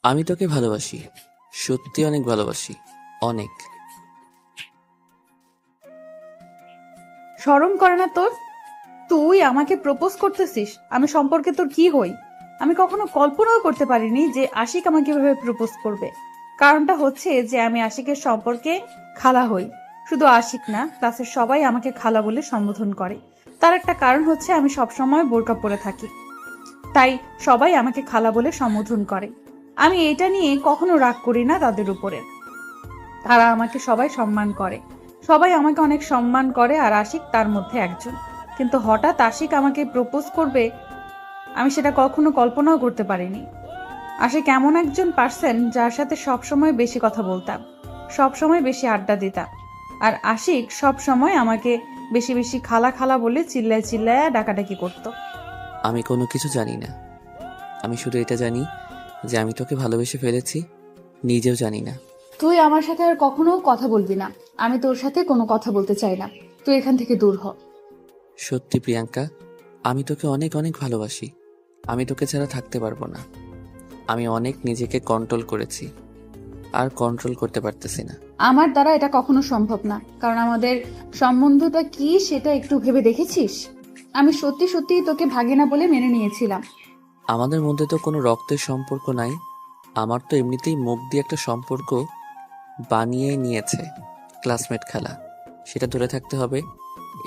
আমি তোকে ভালোবাসি, সত্যি অনেক ভালোবাসি, অনেক। শরম করে না তোর? তুই আমাকে প্রপোজ করতেছিস, আমি সম্পর্কে তোর কি হই? আমি কখনো কল্পনাও করতে পারিনি যে আশিক আমাকে এভাবে প্রপোজ করবে। কারণটা হচ্ছে যে আমি আশিকের সম্পর্কে খালা হই। শুধু আশিক না, ক্লাসের সবাই আমাকে খালা বলে সম্বোধন করে। তার একটা কারণ হচ্ছে আমি সবসময় বোরকা পরে থাকি, তাই সবাই আমাকে খালা বলে সম্বোধন করে। আমি এটা নিয়ে কখনো রাগ করি না তাদের উপরে। তারা আমাকে সবাই সম্মান করে, সবাই আমাকে অনেক সম্মান করে, আর আশিক তার মধ্যে একজন। কিন্তু হঠাৎ আশিক আমাকে প্রপোজ করবে, আমি সেটা কখনো কল্পনাও করতে পারিনি। আশিক এমন একজন পার্সন যার সাথে সবসময় বেশি কথা বলতাম, সবসময় বেশি আড্ডা দিতাম। আর আশিক সবসময় আমাকে বেশি বেশি খালা খালা বলে চিল্লায় চিল্লায় ডাকাডাকি করতো। আমি কোনো কিছু জানি না। আমি শুধু এটা জানি যে আমি তোকে ভালোবেসে ফেলেছি, নিজেও জানি না। তুই আমার সাথে আর কখনো কথা বলবি না, আমি তোর সাথে কোনো কথা বলতে চাই না। তুই এখান থেকে দূর হ। সত্যি প্রিয়াঙ্কা, আমি তোকে অনেক অনেক ভালোবাসি। আমি তোকে ছাড়া থাকতে পারবো না। আমি অনেক নিজেকে কন্ট্রোল করেছি, আর কন্ট্রোল করতে পারতেছি না। আমার দ্বারা এটা কখনো সম্ভব না, কারণ আমাদের সম্বন্ধটা কি সেটা একটু ভেবে দেখেছিস? আমি সত্যি সত্যি তোকে ভাগিনা বলে মেনে নিয়েছিলাম। আমাদের মধ্যে তো কোনো রক্তের সম্পর্ক নাই। আমার তো এমনিতেই মুখ দিয়ে একটা সম্পর্ক বানিয়ে নিয়েছে, ক্লাসমেট খেলা। সেটা ধরে থাকতে হবে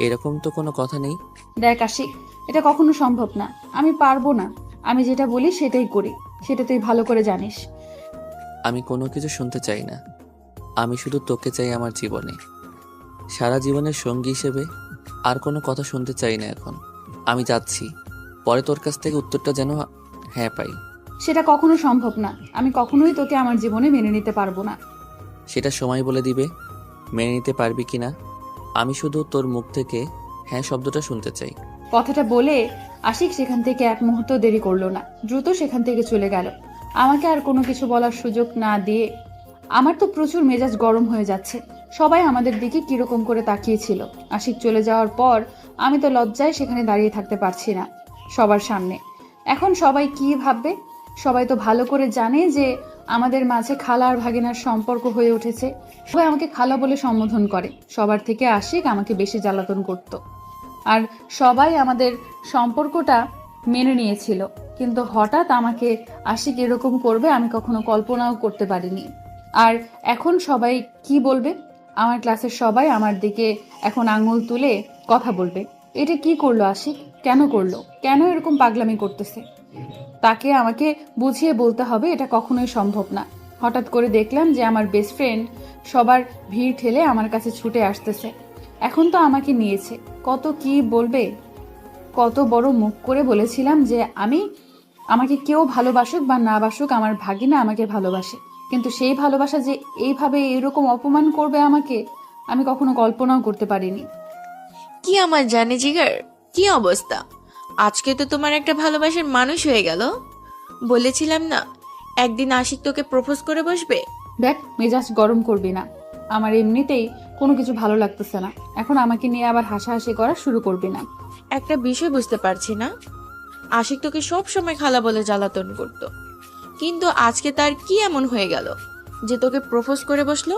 এরকম তো কোনো কথা নেই। দেখ আশিক, এটা কখনো সম্ভব না, আমি পারবো না। আমি যেটা বলি সেটাই করি, সেটা তুই ভালো করে জানিস। আমি কোনো কিছু শুনতে চাই না। আমি শুধু তোকে চাই আমার জীবনে, সারা জীবনের সঙ্গী হিসেবে। আর কোনো কথা শুনতে চাই না এখন। আমি যাচ্ছি, পরে তোর কাছ থেকে উত্তরটা যেন হ্যাঁ পাই। সেটা কখনো সম্ভব না, আমি কখনোই তোকে আমার জীবনে মেনে নিতে পারবো না। সেটা সময় বলে দিবে মেনে নিতে পারবি কিনা। আমি শুধু তোর মুখ থেকে হ্যাঁ শব্দটা শুনতে চাই। কথাটা বলে আশিক সেখান থেকে এক মুহূর্ত দেরি করলো না, দ্রুত সেখান থেকে চলে গেল, আমাকে আর কোনো কিছু বলার সুযোগ না দিয়ে। আমার তো প্রচুর মেজাজ গরম হয়ে যাচ্ছে। সবাই আমাদের দিকে কিরকম করে তাকিয়েছিল। আশিক চলে যাওয়ার পর আমি তো লজ্জায় সেখানে দাঁড়িয়ে থাকতে পারছি না সবার সামনে। এখন সবাই কি ভাববে? সবাই তো ভালো করে জানে যে আমাদের মাঝে খালা আর ভাগিনার সম্পর্ক হয়ে উঠেছে। সবাই আমাকে খালা বলে সম্বোধন করে। সবার থেকে আশিক আমাকে বেশি জ্বালাতন করত, আর সবাই আমাদের সম্পর্কটা মেনে নিয়েছিল। কিন্তু হঠাৎ আমাকে আশিক এরকম করবে আমি কখনো কল্পনাও করতে পারিনি। আর এখন সবাই কি বলবে? আমার ক্লাসের সবাই আমার দিকে এখন আঙুল তুলে কথা বলবে। এটা কি করলো আশিক? কেন করলো? কেন এরকম পাগলামি করতেছে? তাকে আমাকে বুঝিয়ে বলতে হবে, এটা কখনোই সম্ভব না। হঠাৎ করে দেখলাম যে আমার বেস্ট ফ্রেন্ড সবার ভিড় ঠেলে আমার কাছে ছুটে আসতেছে। এখন তো আমাকে নিয়েছে, কত কি বলবে। কত বড় মুখ করে বলেছিলাম যে আমাকে কেউ ভালোবাসুক বা না বাসুক, আমার ভাগিনা আমাকে ভালোবাসে। কিন্তু সেই ভালোবাসা যে এইভাবে এরকম অপমান করবে আমাকে, আমি কখনো কল্পনাও করতে পারিনি। কি আমার জানে জিগার, কি অবস্থা? আজকে তো তোমার একটা ভালোবাসার মানুষ হয়ে গেল। বলেছিলাম না একদিন আশিক তোকে প্রপোজ করে বসবে। দেখ, মেজাজ গরম করবি না। আমার এমনিতেই কোনো কিছু ভালো লাগতেছে না, এখন আমাকে নিয়ে আবার হাসাহাসি করা শুরু করবি না। একটা বিষয় বুঝতে পারছি না, আশিক তোকে সব সময় খালা বলে জ্বালাতন করতো, কিন্তু আজকে তার কি এমন হয়ে গেল যে তোকে প্রপোজ করে বসলো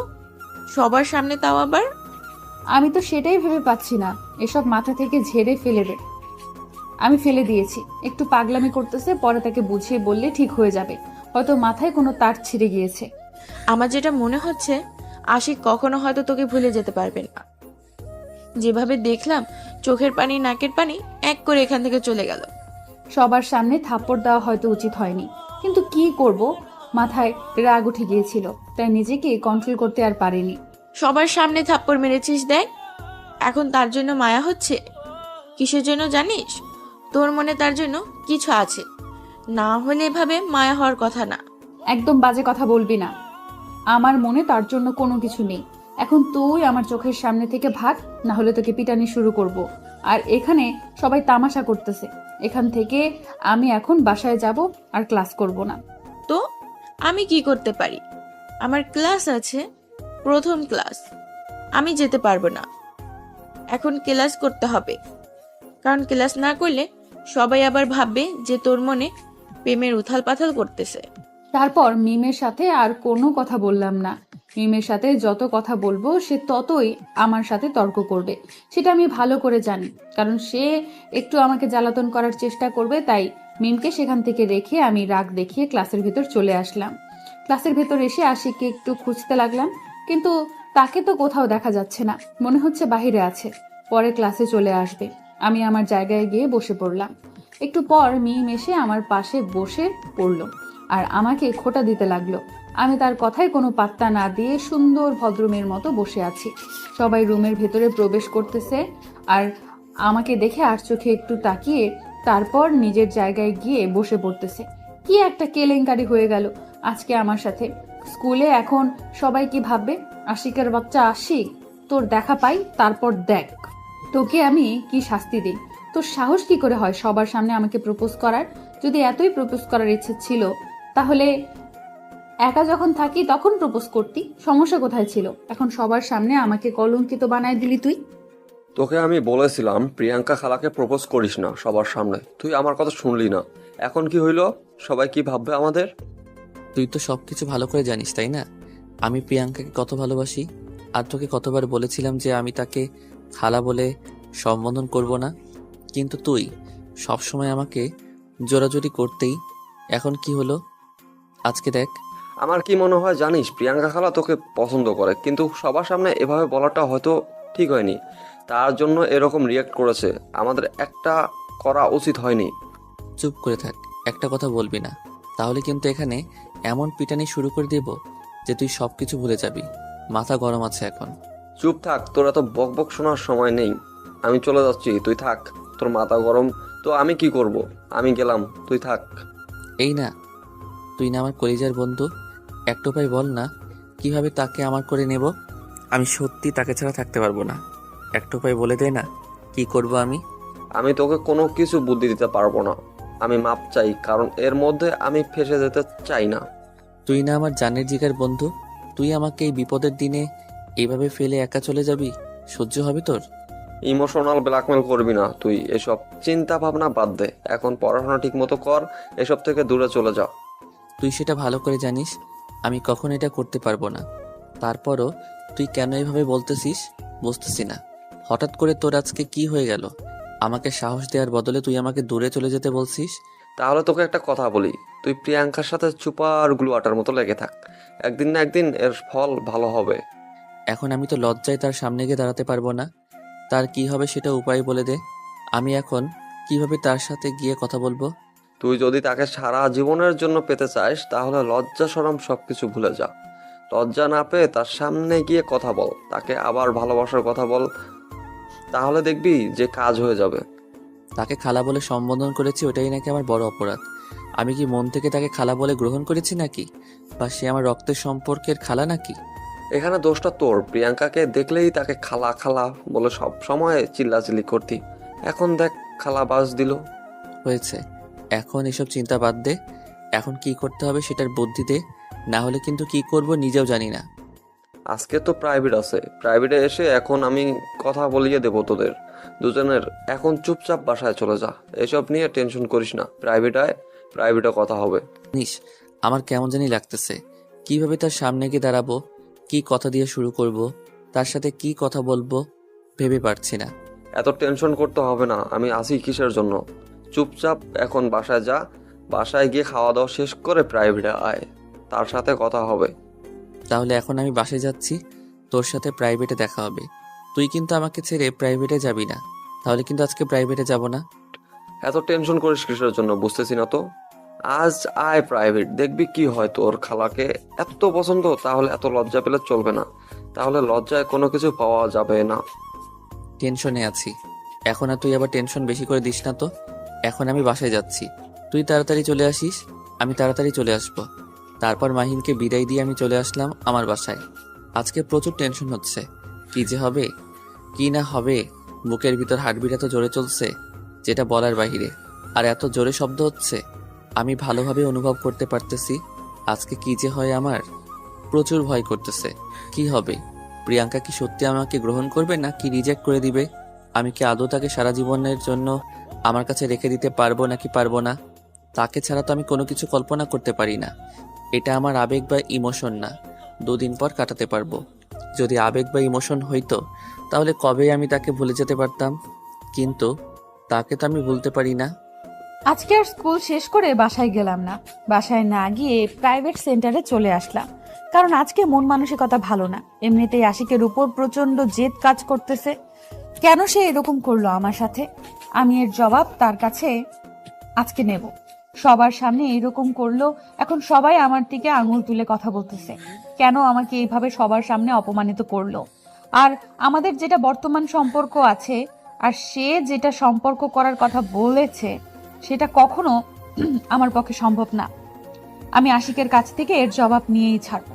সবার সামনে, তাও আবার? আমি তো সেটাই ভেবে পাচ্ছি না। এসব মাথা থেকে ঝেড়ে ফেলে দে। আমি ফেলে দিয়েছি। একটু পাগলামি করতেছে, পরে তাকে বুঝিয়ে বললে ঠিক হয়ে যাবে। হয়তো মাথায় কোনো তার ছিঁড়ে গিয়েছে। আমার যেটা মনে হচ্ছে আশিক কখনো হয়তো তোকে ভুলে যেতে পারবে না। যেভাবে দেখলাম চোখের পানি নাকের পানি এক করে এখান থেকে চলে গেল। সবার সামনে থাপ্পড় দেওয়া হয়তো উচিত হয়নি, কিন্তু কি করব, মাথায় রাগ উঠে গিয়েছিল, তাই নিজেকে কন্ট্রোল করতে আর পারিনি। সবার সামনে থাপ্পড় মেরেছিস, দেখ এখন তার জন্য মায়া হচ্ছে। কিসের জন্য জানিস? তোর মনে তার জন্য কিছু আছে, না হলে এভাবে মায়া হওয়ার কথা না। একদম বাজে কথা বলবি না। আমার মনে তার জন্য কোনো কিছু নেই। এখন তুই আমার চোখের সামনে থেকে ভাগ, না হলে তোকে পিটানি শুরু করব। আর এখানে সবাই তামাশা করতেছে। এখান থেকে আমি এখন বাসায় যাব, আর ক্লাস করব না। তো আমি কি করতে পারি? আমার ক্লাস আছে, প্রথম ক্লাস। আমি যেতে পারবো না, এখন ক্লাস করতে হবে। কারণ ক্লাস না করলে সবাই আবার ভাববে যে তোর মনে প্রেমের উথাল পাথাল করতেছে। তারপর মিমের সাথে আর কোনো কথা বললাম না। মিমের সাথে যত কথা বলবো সে ততই আমার সাথে তর্ক করবে, সেটা আমি ভালো করে জানি। কারণ সে একটু আমাকে জ্বালাতন করার চেষ্টা করবে, তাই মিমকে সেখান থেকে রেখে আমি রাগ দেখিয়ে ক্লাসের ভেতর চলে আসলাম। ক্লাসের ভেতর এসে আশিককে একটু খুঁজতে লাগলাম, কিন্তু তাকে তো কোথাও দেখা যাচ্ছে না, মনে হচ্ছে বাহিরে আছে। পরে ক্লাসে চলে আসবে। আমি আমার জায়গায় গিয়ে বসে পড়লাম। একটু পর মিম এসে আমার পাশে বসে পড়লো আর আমাকে খোঁটা দিতে লাগলো। আমি তার কথায় কোনো পাত্তা না দিয়ে সুন্দর ভদ্রমের মতো বসে আছি। সবাই রুমের ভেতরে প্রবেশ করতেছে আর আমাকে দেখে আর চোখে একটু তাকিয়ে তারপর নিজের জায়গায় গিয়ে বসে পড়তেছে। কি একটা কেলেঙ্কারি হয়ে গেল আজকে আমার সাথে। স্কুলে এখন সবাই কি ভাববে? আশিকের বাচ্চা আশিক, তোর দেখা পাই তারপর দেখ তোকে আমি কি শাস্তি দিই। তোর সাহস কি করে হয় সবার সামনে আমাকে প্রপোজ করার? যদি এতই প্রপোজ করার ইচ্ছে ছিল তাহলে একা যখন থাকি তখন প্রপোজ করতি, সমস্যা কোথায় ছিল? এখন সবার সামনে আমাকে কলঙ্কিত বানায় দিলি তুই। তোকে আমি বলেছিলাম প্রিয়াঙ্কা খালাকে প্রপোজ করিস না সবার সামনে, তুই আমার কথা শুনলি না। এখন কি হইল? সবাই কি ভাববে আমাদের? তুই তো সবকিছু ভালো করে জানিস, তাই না? আমি প্রিয়াঙ্কাকে কত ভালোবাসি, আর তোকে কতবার বলেছিলাম যে আমি তাকে খালা বলে সম্বোধন করব না, কিন্তু তুই সবসময় আমাকে জোরাজুরি করতেই। এখন কি হলো আজকে দেখ। আমার কি মনে হয় জানিস, প্রিয়াঙ্কা খালা তোকে পছন্দ করে, কিন্তু সবার সামনে এভাবে বলাটা হয়তো ঠিক হয়নি। তার জন্য এরকম রিয়েক্ট করেছে। আমাদের একটা করা উচিত হয়নি। চুপ করে থাক, একটা কথা বলবি না, তাহলে কিন্তু এখানে এমন পিটানি শুরু করে দেব যে তুই সবকিছু ভুলে যাবি। মাথা গরম আছে এখন। চুপ থাক, তোর এত বক বক শোনার সময় নেই। আমি চলে যাচ্ছি, তুই থাক। তোর মাথা গরম তো আমি কি করব? আমি গেলাম, তুই থাক। এই না, তুই না আমার কলিজার বন্ধু, একটু উপায় বল না কিভাবে তাকে আমার করে নেব। আমি সত্যি তাকে ছাড়া থাকতে পারবো না, একটু উপায় বলে দে না, কি করব আমি। আমি তোকে কোনো কিছু বুদ্ধি দিতে পারবো না। আমি মাপ চাই, কারণ এর মধ্যে আমি ফেসে যেতে চাই না। তুই না আমার জানের জিগার বন্ধু, তুই আমাকে এই বিপদের দিনে এইভাবে ফেলে একা চলে যাবি? সহ্য হবে তোর? ইমোশনাল ব্ল্যাকমেল করবি না তুই। এসব চিন্তা ভাবনা বাদ দে, এখন পড়াশোনা ঠিক মতো কর। এসব থেকে দূরে চলে যা। তুই সেটা ভালো করে জানিস আমি কখন এটা করতে পারবো না। তারপরও তুই কেন এভাবে বলতেছিস বুঝতেছি না। হঠাৎ করে তোর আজকে কি হয়ে গেল? আমাকে সাহস দেওয়ার বদলে তুই আমাকে দূরে চলে যেতে বলছিস। তাহলে তোকে একটা কথা বলি, তুই প্রিয়াঙ্কার সাথে চুপার গ্লু আটার মতো লেগে থাক। একদিন না একদিন এর ফল ভালো হবে। এখন আমি তো লজ্জায় তার সামনে গিয়ে দাঁড়াতে পারবো না। তার কি হবে সেটা উপায় বলে দে। আমি এখন কিভাবে তার সাথে গিয়ে কথা বলবো? তুই যদি তাকে সারা জীবনের জন্য পেতে চাস, তাহলে লজ্জা শরম সবকিছু ভুলে যা। লজ্জা না পেয়ে তার সামনে গিয়ে কথা বল, তাকে আবার ভালোবাসার কথা বল। তাহলে দেখবি যে কাজ হয়ে যাবে। তাকে খালা বলে সম্বোধন করেছি, ওটাই নাকি আমার বড় অপরাধ। আমি কি মন থেকে তাকে খালা বলে গ্রহণ করেছি নাকি? বা সে আমার রক্তের সম্পর্কের খালা নাকি? এখানে দোষটা তোর। প্রিয়াঙ্কাকে দেখলেই তাকে খালা খালা বলে সব সময় চিল্লাচিল্লি করতি। এখন দেখ খালা বাস দিল। হয়েছে, এখন এসব চিন্তা বাদ দে। এখন কি করতে হবে সেটার বুদ্ধি দে, না হলে কিন্তু কি করব নিজেও জানি না। আজকে তো প্রাইভেট আছে, প্রাইভেটে এসে এখন আমি কথা বলিয়ে দেবো তোদের দুজনের। এখন চুপচাপ বাসায় চলে যা, এসব নিয়ে টেনশন করিস না। প্রাইভেট আয়, প্রাইভেটে কথা হবে। জানিস আমার কেমন জানি লাগতেছে। কিভাবে তার সামনে গিয়ে দাঁড়াবো, কি কথা দিয়ে শুরু করব, তার সাথে কি কথা বলবো ভেবে পারছি না। এত টেনশন করতে হবে না, আমি আসি কিসের জন্য। চুপচাপ এখন বাসায় যা, বাসায় গিয়ে খাওয়া দাওয়া শেষ করে প্রাইভেটে আয়, তার সাথে কথা হবে। তাহলে এখন আমি বাসায় যাচ্ছি, তোর সাথে প্রাইভেটে দেখা হবে। তুই কিন্তু আমাকে ছেড়ে প্রাইভেটে যাবি না, তাহলে কিন্তু আজকে প্রাইভেটে যাব না। এত টেনশন করিস কিসের জন্য বুঝতেছি না তো। আজ আয় প্রাইভেট, দেখবি কি হয়। তোর খালাকে এত পছন্দ, তাহলে এত লজ্জা পেলে চলবে না। তাহলে লজ্জায় কোনো কিছু পাওয়া যাবে না। টেনশনে আছি এখন, আর তুই আবার টেনশন বেশি করে দিস না তো। এখন আমি বাসায় যাচ্ছি, তুই তাড়াতাড়ি চলে আসিস, আমি তাড়াতাড়ি চলে আসব। তারপর মাহিনকে বিদায় দিয়ে আমি চলে আসলাম আমার বাসায়। আজকে প্রচুর টেনশন হচ্ছে, কি যে হবে কি না হবে। বুকের ভিতর হার্টবিট এত জোরে চলছে যেটা বলার বাহিরে, আর এত জোরে শব্দ হচ্ছে আমি ভালোভাবে অনুভব করতে পারতেছি। আজকে কি যে হয় আমার প্রচুর ভয় করতেছে। কি হবে? প্রিয়াঙ্কা কি সত্যি আমাকে গ্রহণ করবে না কি রিজেক্ট করে দিবে? আমি কি আদৌ তাকে সারা জীবনের জন্য আমার কাছে রেখে দিতে পারবো নাকি পারবো না? তাকে ছাড়া তো আমি কোনো কিছু কল্পনা করতে পারি না। এটা আমার আবেগ বা ইমোশন না, 2 দিন পর কাটাতে পারবো। যদি আবেগ বা ইমোশন হইতো তাহলে কবেই আমি তাকে ভুলে যেতে পারতাম, কিন্তু তাকে তো আমি ভুলতে পারি না। আজকে আর স্কুল শেষ করে বাসায় গেলাম না। বাসায় না গিয়ে প্রাইভেট সেন্টারে চলে আসলাম, কারণ আজকে মন মানসিকতা ভালো না। এমনিতেই আশিকের উপর প্রচন্ড জেদ কাজ করতেছে। কেন সে এরকম করলো আমার সাথে? আমি এর জবাব তার কাছে আজকে নেব। সবার সামনে এরকম করলো, এখন সবাই আমার দিকে আঙুল তুলে কথা বলতেছে। কেন আমাকে এইভাবে সবার সামনে অপমানিত করলো? আর আমাদের যেটা বর্তমান সম্পর্ক আছে, আর সে যেটা সম্পর্ক করার কথা বলেছে, সেটা কখনো আমার পক্ষে সম্ভব না। আমি আশিকের কাছ থেকে এর জবাব নিয়েই ছাড়বো।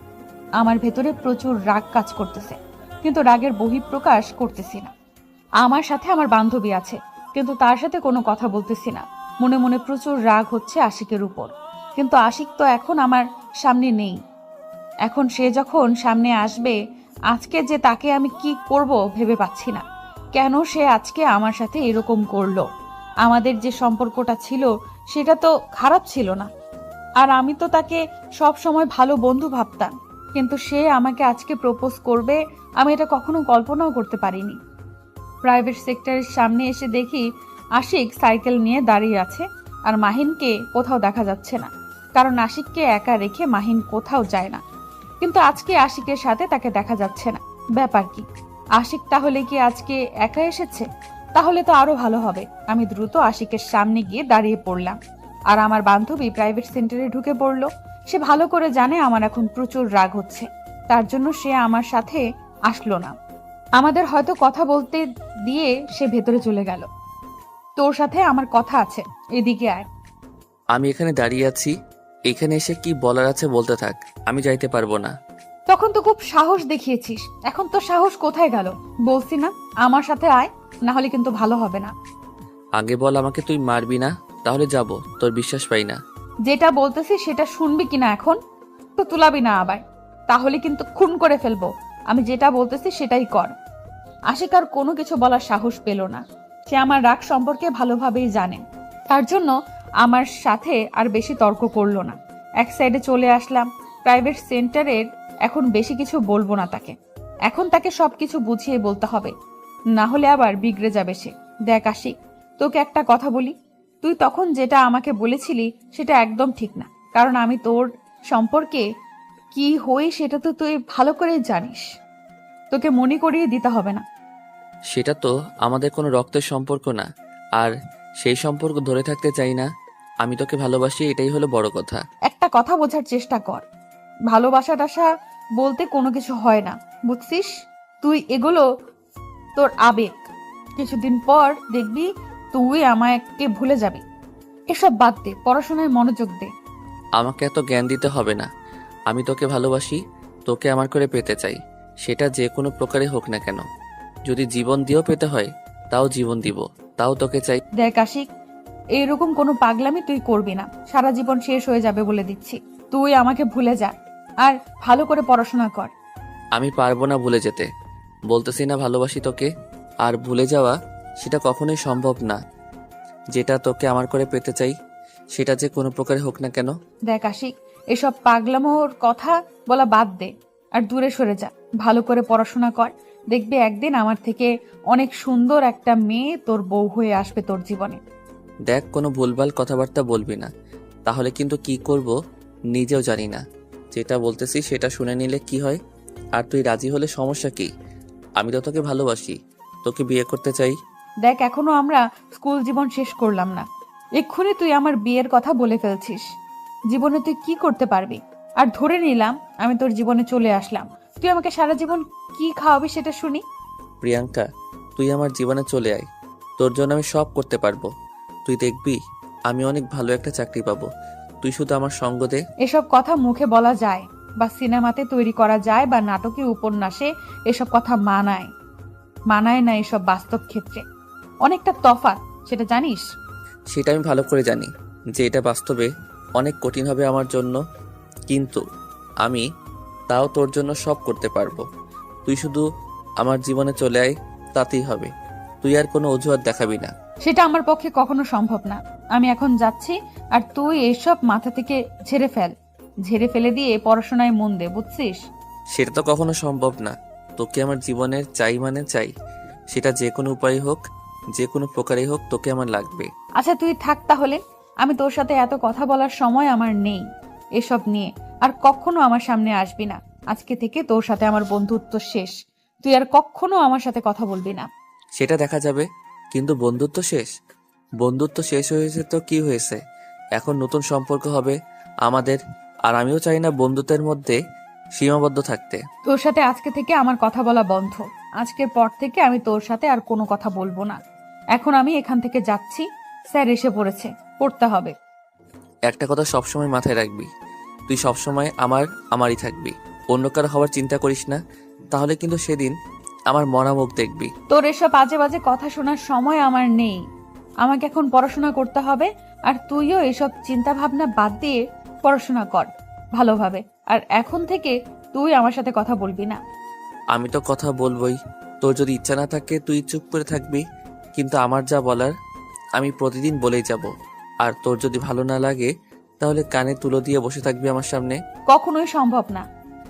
আমার ভেতরে প্রচুর রাগ কাজ করতেছে, কিন্তু রাগের বহিঃপ্রকাশ করতেছি না। আমার সাথে আমার বান্ধবী আছে, কিন্তু তার সাথে কোনো কথা বলতেছি না। মনে মনে প্রচুর রাগ হচ্ছে আশিকের উপর, কিন্তু আশিক তো এখন আমার সামনে নেই। এখন সে যখন সামনে আসবে, আজকে যে তাকে আমি কি করব ভেবে পাচ্ছি না। কেন সে আজকে আমার সাথে এরকম করলো? আমাদের যে সম্পর্কটা ছিল সেটা তো খারাপ ছিল না, আর আমি তো তাকে সব সময় ভালো বন্ধু ভাবতাম। কিন্তু সে আমাকে আজকে প্রপোজ করবে, আমি এটা কখনো কল্পনাও করতে পারিনি। প্রাইভেট সেক্টরের সামনে এসে দেখি আশিক সাইকেল নিয়ে দাঁড়িয়ে আছে, আর মাহিনকে কোথাও দেখা যাচ্ছে না, কারণ আশিককে একা রেখে মাহিন কোথাও যায় না। কিন্তু আজকে আশিকের সাথে তাকে দেখা যাচ্ছে না। ব্যাপার কি? আশিক তাহলে কি আজকে একা এসেছে? তাহলে তো আরো ভালো হবে। আমি দ্রুত আশিকের সামনে গিয়ে দাঁড়িয়ে পড়লাম, আর আমার বান্ধবী প্রাইভেট সেন্টারে ঢুকে পড়লো। সে ভালো করে জানে আমার এখন প্রচুর রাগ হচ্ছে, তার জন্য সে আমার সাথে আসলো না। আমাদের হয়তো কথা বলতে দিয়ে সে ভেতরে চলে গেল। তোর সাথে আমার কথা আছে, এদিকে আয়। আমি এখানে দাঁড়িয়ে আছি, এখানে এসে কি বলার আছে বলতে থাক, আমি যাইতে পারবো না। তখন তো খুব সাহস দেখিয়েছিস, এখন তো সাহস কোথায় গেল? বলছি না আমার সাথে আয়, না হলে কিন্তু ভালো হবে না। আগে বল আমাকে তুই মারবি না, তাহলে যাব, তোর বিশ্বাস পাই না। যেটা বলতেছি সেটা শুনবি কিনা এখন? তো তুলাবি না আবার, তাহলে কিন্তু খুন করে ফেলবো। আমি যেটা বলতেছি সেটাই কর। আশিক আর কোনো কিছু বলার সাহস পেল না। সে আমার রাগ সম্পর্কে ভালোভাবেই জানে, তার জন্য আমার সাথে আর বেশি তর্ক করলো না। এক সাইডে চলে আসলাম। প্রাইভেট সেন্টারের এখন বেশি কিছু বলবো না তাকে, এখন তাকে সবকিছু বুঝিয়ে বলতে হবে, না হলে আবার বিগড়ে যাবে সে। দেখ আশিক, তোকে একটা কথা বলি, তুই তখন যেটা আমাকে বলেছিলি সেটা একদম ঠিক না, কারণ আমি তোর সম্পর্কে কি হই সেটা তো তুই ভালো করেই জানিস। তোকে মনে করিয়ে দিতে হবে না। সেটা তো আমাদের কোনো রক্তের সম্পর্ক না, আর সেই সম্পর্ক ধরে থাকতে চাই না। আমি তোকে ভালোবাসি, এটাই হলো বড় কথা। একটা কথা বোঝার চেষ্টা কর, ভালোবাসা টাসা বলতে কোনো কিছু হয় না, বুঝছিস? তুই এগুলো তোর আবেগ, কিছুদিন পর দেখবি তুই আমাকে ভুলে যাবি। এসব বাদ দে, পড়াশোনায় মনোযোগ দে। আমাকে এত জ্ঞান দিতে হবে না। আমি তোকে ভালোবাসি, তোকে আমার করে পেতে চাই, সেটা যে কোনো প্রকারে হোক না কেন। যদি জীবন দিয়েও পেতে হয় তাও জীবন দিব, তাও তোকে চাই। দেখ আশিক, এইরকম কোনো পাগলামি তুই করবি না, সারা জীবন শেষ হয়ে যাবে বলে দিচ্ছি। তুই আমাকে ভুলে যা, আর ভালো করে পড়াশোনা কর। আমি পারবো না ভুলে যেতে, বলতেছি না ভালোবাসি তোকে। আর ভুলে যাওয়া সেটা কখনোই সম্ভব না। যেটা তোকে আমার করে পেতে চাই সেটা যে কোনো প্রকারে হোক না কেন। দেখ আশিক, এসব পাগলামোর কথা বলা বাদ দে, আর দূরে সরে যা। ভালো করে পড়াশোনা কর, দেখবি একদিন আমার থেকে অনেক সুন্দর একটা মেয়ে তোর বউ হয়ে আসবে তোর জীবনে। দেখ, কোনো ভুলভাল কথাবার্তা বলবি না, তাহলে কিন্তু কি করব নিজেও জানি না। যেটা বলতেছি সেটা শুনে নিলে কি হয়? আর তুই রাজি হলে সমস্যা কি? আমি তো তোকে ভালোবাসি, তোকে বিয়ে করতে চাই। দেখ, এখনো আমরা স্কুল জীবন শেষ করলাম না, এক্ষুনি তুই আমার বিয়ের কথা বলে ফেলছিস। জীবনে তুই কি করতে পারবি? আর ধরে নিলাম আমি তোর জীবনে চলে আসলাম, তুই আমাকে সারা জীবন কি খাওয়াবি সেটা শুনি। প্রিয়াঙ্কা, তুই আমার জীবনে চলে আয়, তোর জন্য আমি সব করতে পারবো। তুই দেখবি আমি অনেক ভালো একটা চাকরি পাবো, তুই শুধু আমার সঙ্গ দে। এসব কথা মুখে বলা যায়, বা সিনেমাতে তৈরি করা যায়, বা নাটকে উপন্যাসে এসব কথা মানায় মানায় না। এসব বাস্তব ক্ষেত্রে অনেকটা তফাৎ, সেটা জানিস? সেটা আমি ভালো করে জানি যে এটা বাস্তবে অনেক কঠিন হবে আমার জন্য, কিন্তু আমি তাও তোর জন্য সব করতে পারবো। তুই শুধু আমার জীবনে চলে আয়, তাতেই হবে। তুই আর কোনো অজুহাত দেখাবি না। সেটা আমার পক্ষে কখনো সম্ভব না। আমি এখন যাচ্ছি, আর তুই এসব মাথা থেকে ঝেড়ে ফেল। ঝেড়ে ফেলে দিয়ে পড়াশোনায় মন দে, বুঝছিস? সেটা তো কখনো সম্ভব না। তোকে আমার জীবনের চাই মানে চাই, সেটা যে কোনো উপায় হোক, যে কোনো প্রকারেই হোক, তোকে আমার লাগবে। আচ্ছা তুই থাক তাহলে, আমি তোর সাথে এত কথা বলার সময় আমার নেই এসব নিয়ে। আর কখনো আমার সামনে আসবি না। আজকে থেকে তোর সাথে আমার বন্ধুত্ব শেষ। তুই আর কখনো আমার সাথে কথা বলবি না। সেটা দেখা যাবে, কিন্তু বন্ধুত্ব শেষ? বন্ধুত্ব শেষ হয়েছে তো কি হয়েছে, এখন নতুন সম্পর্ক হবে আমাদের। আর আমিও চাই না বন্ধুত্বের মধ্যে সীমাবদ্ধ থাকতে। তোর সাথে আজকে থেকে আমার কথা বলা বন্ধ। আজকের পর থেকে আমি তোর সাথে আর কোনো কথা বলবো না। এখন আমি এখান থেকে যাচ্ছি, স্যার এসে পড়েছে, পড়তে হবে। একটা কথা সবসময় মাথায় রাখবি, তুই সবসময় আমারই থাকবি, অন্য কারো হওয়ার চিন্তা করিস না, তাহলে কিন্তু সেদিন আমার মরা মুখ দেখবি। তোর এসব বাজে বাজে কথা শোনার সময় আমার নেই। আমাকে এখন পড়াশোনা করতে হবে। আর তুইও এসব চিন্তা ভাবনা বাদ দিয়ে পড়াশোনা কর ভালোভাবে। আর এখন থেকে তুই আমার সাথে কথা বলবি না। আমি তো কথা বলবোই, তোর যদি ইচ্ছা না থাকে তুই চুপ করে থাকবি, কিন্তু আমার যা বলার আমি প্রতিদিন বলেই যাব। আর তোর যদি ভালো না লাগে তাহলে কানে তুলো দিয়ে বসে থাকবি আমার সামনে। কখনোই সম্ভব না।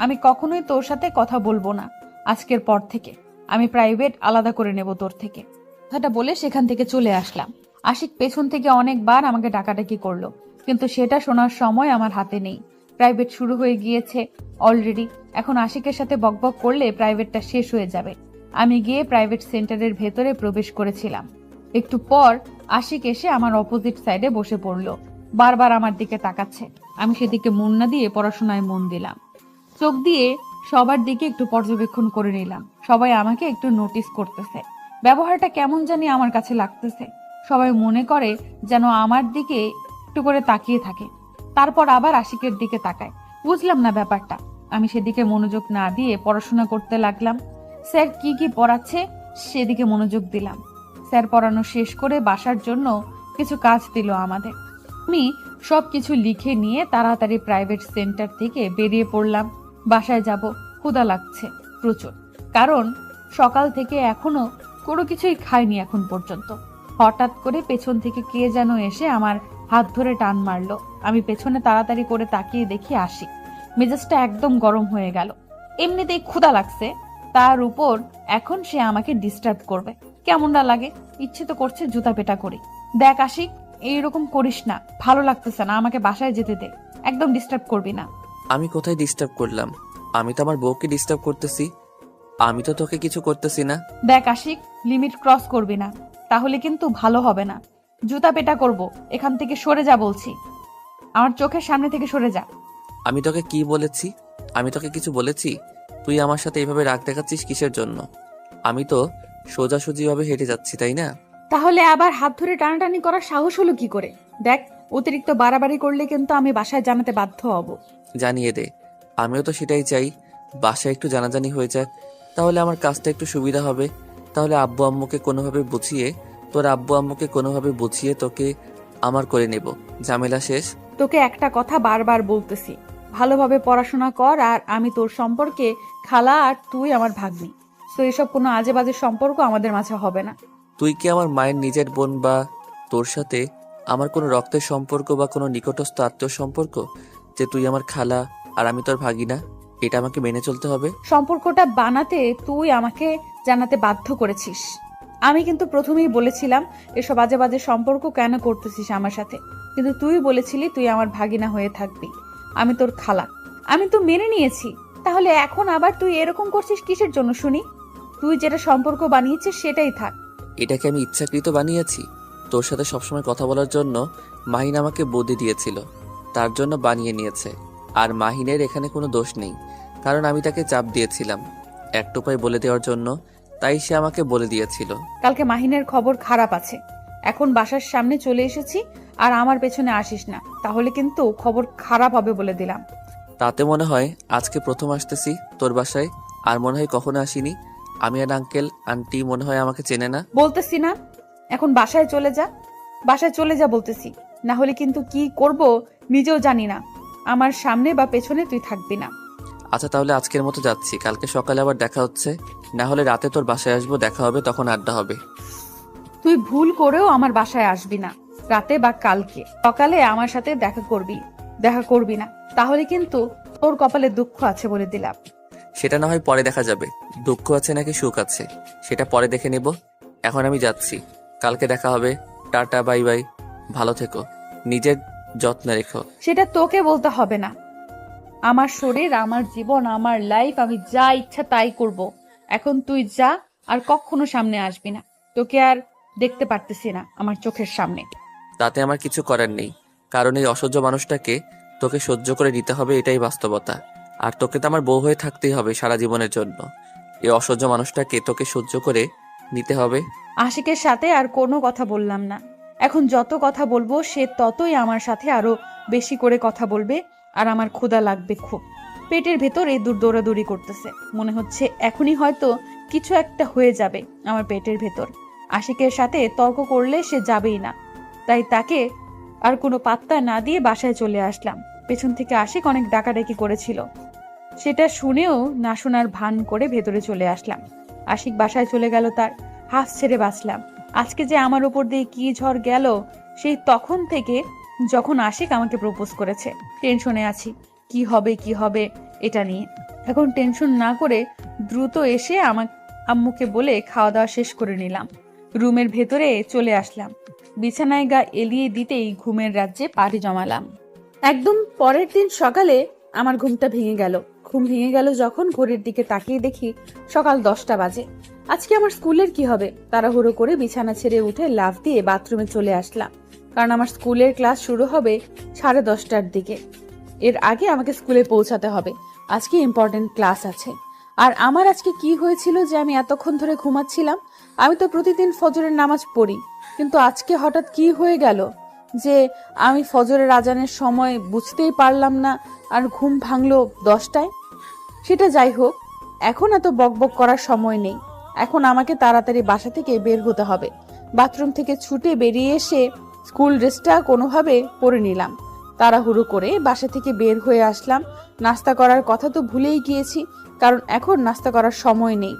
আমি কখনোই তোর সাথে কথা বলবো না আজকের পর থেকে। আমি প্রাইভেট আলাদা করে নেব তোর থেকে। কথাটা বলে সেখান থেকে চলে আসলাম। আশিক পেছন থেকে অনেকবার আমাকে ডাকাডাকি করলো, কিন্তু সেটা শোনার সময় আমার হাতে নেই। প্রাইভেট শুরু হয়ে গিয়েছে অলরেডি। এখন আশিকের সাথে বকবক করলে প্রাইভেটটা শেষ হয়ে যাবে। আমি গিয়ে প্রাইভেট সেন্টারের ভেতরে প্রবেশ করেছিলাম। একটু পর আশিক এসে আমার অপোজিট সাইডে বসে পড়লো। বারবার আমার দিকে তাকাচ্ছে। আমি সেদিকে মন না দিয়ে পড়াশোনায় মন দিলাম। চোখ দিয়ে সবার দিকে একটু পর্যবেক্ষণ করে নিলাম। সবাই আমাকে একটু নোটিস করতেছে। ব্যবহারটা কেমন জানি আমার কাছে লাগতেছে। সবাই মনে করে যেন আমার দিকে একটু করে তাকিয়ে থাকে, তারপর আবার আশিকের দিকে তাকায়। বুঝলাম না ব্যাপারটা। আমি সেদিকে মনোযোগ না দিয়ে পড়াশোনা করতে লাগলাম। স্যার কি কি পড়াচ্ছে সেদিকে মনোযোগ দিলাম। স্যার পড়ানো শেষ করে বাসার জন্য কিছু কাজ দিল আমাদের। আমি সবকিছু লিখে নিয়ে তাড়াতাড়ি প্রাইভেট সেন্টার থেকে বেরিয়ে পড়লাম। বাসায় যাব, ক্ষুধা লাগছে প্রচুর, কারণ সকাল থেকে এখনো কোনো কিছুই খাইনি এখন পর্যন্ত। হঠাৎ করে পেছন থেকে কে যেন এসে আমার হাত ধরে টান মারলো। আমি পেছনে তাড়াতাড়ি করে তাকিয়ে দেখি আশিক। মেজাজটা একদম গরম হয়ে গেল। এমনিতেই ক্ষুধা লাগছে, তার উপর এখন সে আমাকে ডিস্টার্ব করবে। কেমনটা লাগে, ইচ্ছে তো করছে জুতা পেটা করি। দেখ আশিক, এইরকম করিস না, ভালো লাগতেছে না, আমাকে বাসায় যেতে দে, একদম ডিস্টার্ব করবি না। আমি কোথায় ডিস্টার্ব করলাম? আমি তো আমার বউকে ডিস্টার্ব করতেছি, আমি তো তোকে কিছু করতেছি না। দেখ আশিক, লিমিট ক্রস করবি না, তাহলে কিন্তু ভালো হবে না। জুতা পেটা করব, এখান থেকে সরে যা বলছি। আমার চোখের সামনে থেকে সরে যা। আমি তোকে কি বলেছি? আমি তোকে কিছু বলেছি? তুই আমার সাথে এইভাবে রাগ দেখাচ্ছিস কিসের জন্য? আমি তো সোজাসুজিভাবে হেঁটে যাচ্ছি, তাই না? তাহলে আবার হাত ধরে টানাটানি করার সাহস হলো কি করে? দেখ, অতিরিক্ত বাড়াবাড়ি করলে কিন্তু আমি বাসায় জানাতে বাধ্য হব। জানিয়ে দে, আমিও তো সেটাই চাই, বাসায় একটু জানাজানি হয়ে যাক, তাহলে আমার কাজটা একটু সুবিধা হবে। তাহলে আব্বু আম্মুকে কোনোভাবে বুঝিয়ে, তোর আব্বু আম্মুকে কোনোভাবে বুঝিয়ে তোকে আমার করে নেব, ঝামেলা শেষ। তোকে একটা কথা বারবার বলতেছি, ভালোভাবে পড়াশোনা কর। আর আমি তোর সম্পর্কে খালা, আর তুই আমার ভাগ্নি। তো এসব কোনো আজে বাজে সম্পর্ক আমাদের মাঝে হবে না। তুই কি আমার মায়ের নিজের বোন, বা তোর সাথে আমার কোনো রক্তের সম্পর্ক বা কোনো নিকটস্থ আত্মীয় সম্পর্ক যে তুই আমার খালা আর আমি তোর ভাগিনা? এটা আমাকে মেনে চলতে হবে। সম্পর্কটা বানাতে তুই আমাকে জানাতে বাধ্য করেছিস। আমি কিন্তু প্রথমেই বলেছিলাম এসব বাজে বাজে সম্পর্ক কেন করতেছিস আমার সাথে, কিন্তু তুই বলেছিলি তুই আমার ভাগিনা হয়ে থাকবি, আমি তোর খালা। আমি তো মেনে নিয়েছি, তাহলে এখন আবার তুই এরকম করছিস কিসের জন্য শুনি? তুই যেটা সম্পর্ক বানিয়েছিস সেটাই থাক। এটাকে আমি ইচ্ছাকৃত বানিয়েছি? তোর সাথে সবসময় কথা বলার জন্য মাহিন আমাকে বুদ্ধি দিয়েছিল, তার জন্য বানিয়ে নিয়েছে। আর মাহিনের এখানে কোনো দোষ নেই, কারণ আমি তাকে চাপ দিয়েছিলাম এক টোপায় বলে দেওয়ার জন্য, তাই সে আমাকে বলে দিয়েছিল। কালকে মাহিনের খবর খারাপ আছে। এখন বাসার সামনে চলে এসেছি, আর আমার পেছনে আসিস না, তাহলে কিন্তু খবর খারাপ হবে বলে দিলাম। তাতে মনে হয় আজকে প্রথম আসতেছি তোর বাসায়, আর মনে হয় কখনো আসিনি। আমি আর আঙ্কেল আন্টি মনে হয় আমাকে চেনে না। বলতেছি না, এখন বাসায় চলে যা, বাসায় চলে যা বলতেছি, না হলে কিন্তু কি করব নিজেও জানি না। আমার সামনে বা পেছনে তুই থাকবি না। আচ্ছা তাহলে আজকের মতো যাচ্ছি, কালকে সকালে আবার দেখা হচ্ছে, না হলে রাতে তোর বাসায় আসবো, দেখা হবে, তখন আড্ডা হবে। তুই ভুল করেও আমার বাসায় আসবি না রাতে বা কালকে। সকালে আমার সাথে দেখা করবি, দেখা করবি না, তাহলে কিন্তু তোর কপালে দুঃখ আছে বলে দিলাম। সেটা না হয় পরে দেখা যাবে। দুঃখ আছে নাকি সুখ আছে সেটা পরে দেখে নেব। এখন আমি যাচ্ছি, কালকে দেখা হবে। টাটা, বাই বাই, ভালো থেকো, নিজের যত্ন রেখো। সেটা তোকে বলতে হবে না। আমার শরীর, আমার জীবন, আমার লাইফ, আমি যা ইচ্ছা তাই করব। এখন তুই যা, আর কখনো সামনে আসবি না। তোকে আর দেখতে পারতেছি না আমার চোখের সামনে। তাতে আমার কিছু করার নেই, কারণ এই অসহ্য মানুষটাকে তোকে সহ্য করে নিতে হবে, এটাই বাস্তবতা। আর তোকে তো আমার বউ হয়ে থাকতেই হবে সারা জীবনের জন্য। এই অসহ্য মানুষটাকে তোকে সহ্য করে নিতে হবে। আশিকের সাথে আর কোনো কথা বললাম না। এখন যত কথা বলবো সে ততই আমার সাথে আরো বেশি করে কথা বলবে, আর আমার ক্ষুধা লাগবে খুব। পেটের ভেতর এই দূর দৌড়াদৌড়ি করতেছে, মনে হচ্ছে এখনই হয়তো কিছু একটা হয়ে যাবে আমার পেটের ভেতর। আশিকের সাথে তর্ক করলে সে যাবেই না, তাই তাকে আর কোনো পাত্তা না দিয়ে বাসায় চলে আসলাম। পেছন থেকে আশিক অনেক ডাকাডাকি করেছিল, সেটা শুনেও না শোনার ভান করে ভেতরে চলে আসলাম। আশিক বাসায় চলে গেল, তার হাফ ছেড়ে বাঁচলাম। আজকে যে আমার উপর দিয়ে কি ঝড় গেল সেই তখন থেকে, যখন আশিক আমাকে প্রপোজ করেছে। টেনশনে আছি, কি হবে কি হবে এটা নিয়ে। এখন টেনশন না করে দ্রুত এসে আমার আম্মুকে বলে খাওয়া দাওয়া শেষ করে নিলাম। রুমের ভেতরে চলে আসলাম, বিছানায় গা এলিয়ে দিতেই ঘুমের রাজ্যে পাড়ি জমালাম। একদম পরের দিন সকালে আমার ঘুমটা ভেঙে গেল। ঘুম ভেঙে গেল যখন ঘড়ির দিকে তাকিয়ে দেখি সকাল 10টা বাজে। আজকে আমার স্কুলের কি হবে? তাড়াহুড়ো করে বিছানা ছেড়ে উঠে লাফ দিয়ে বাথরুমে চলে আসলাম, কারণ আমার স্কুলের ক্লাস শুরু হবে 10:30টার দিকে। এর আগে আমাকে স্কুলে পৌঁছাতে হবে, আজকে ইম্পর্টেন্ট ক্লাস আছে। আর আমার আজকে কি হয়েছিল যে আমি এতক্ষণ ধরে ঘুমাচ্ছিলাম? আমি তো প্রতিদিন ফজরের নামাজ পড়ি, কিন্তু আজকে হঠাৎ কি হয়ে গেল যে আমি ফজরের আজানের সময় বুঝতেই পারলাম না, আর ঘুম ভাঙলো 10টায়। সেটা যাই হোক, এখন এত বকবক করার সময় নেই। এখন আমাকে তাড়াতাড়ি বাসা থেকে বের হতে হবে। বাথরুম থেকে ছুটে বেরিয়ে এসে স্কুল ড্রেসটা কোনোভাবে পরে নিলাম। তাড়াহুড়ো করে বাসা থেকে বের হয়ে আসলাম। নাস্তা করার কথা তো ভুলেই গিয়েছি, কারণ এখন নাস্তা করার সময় নেই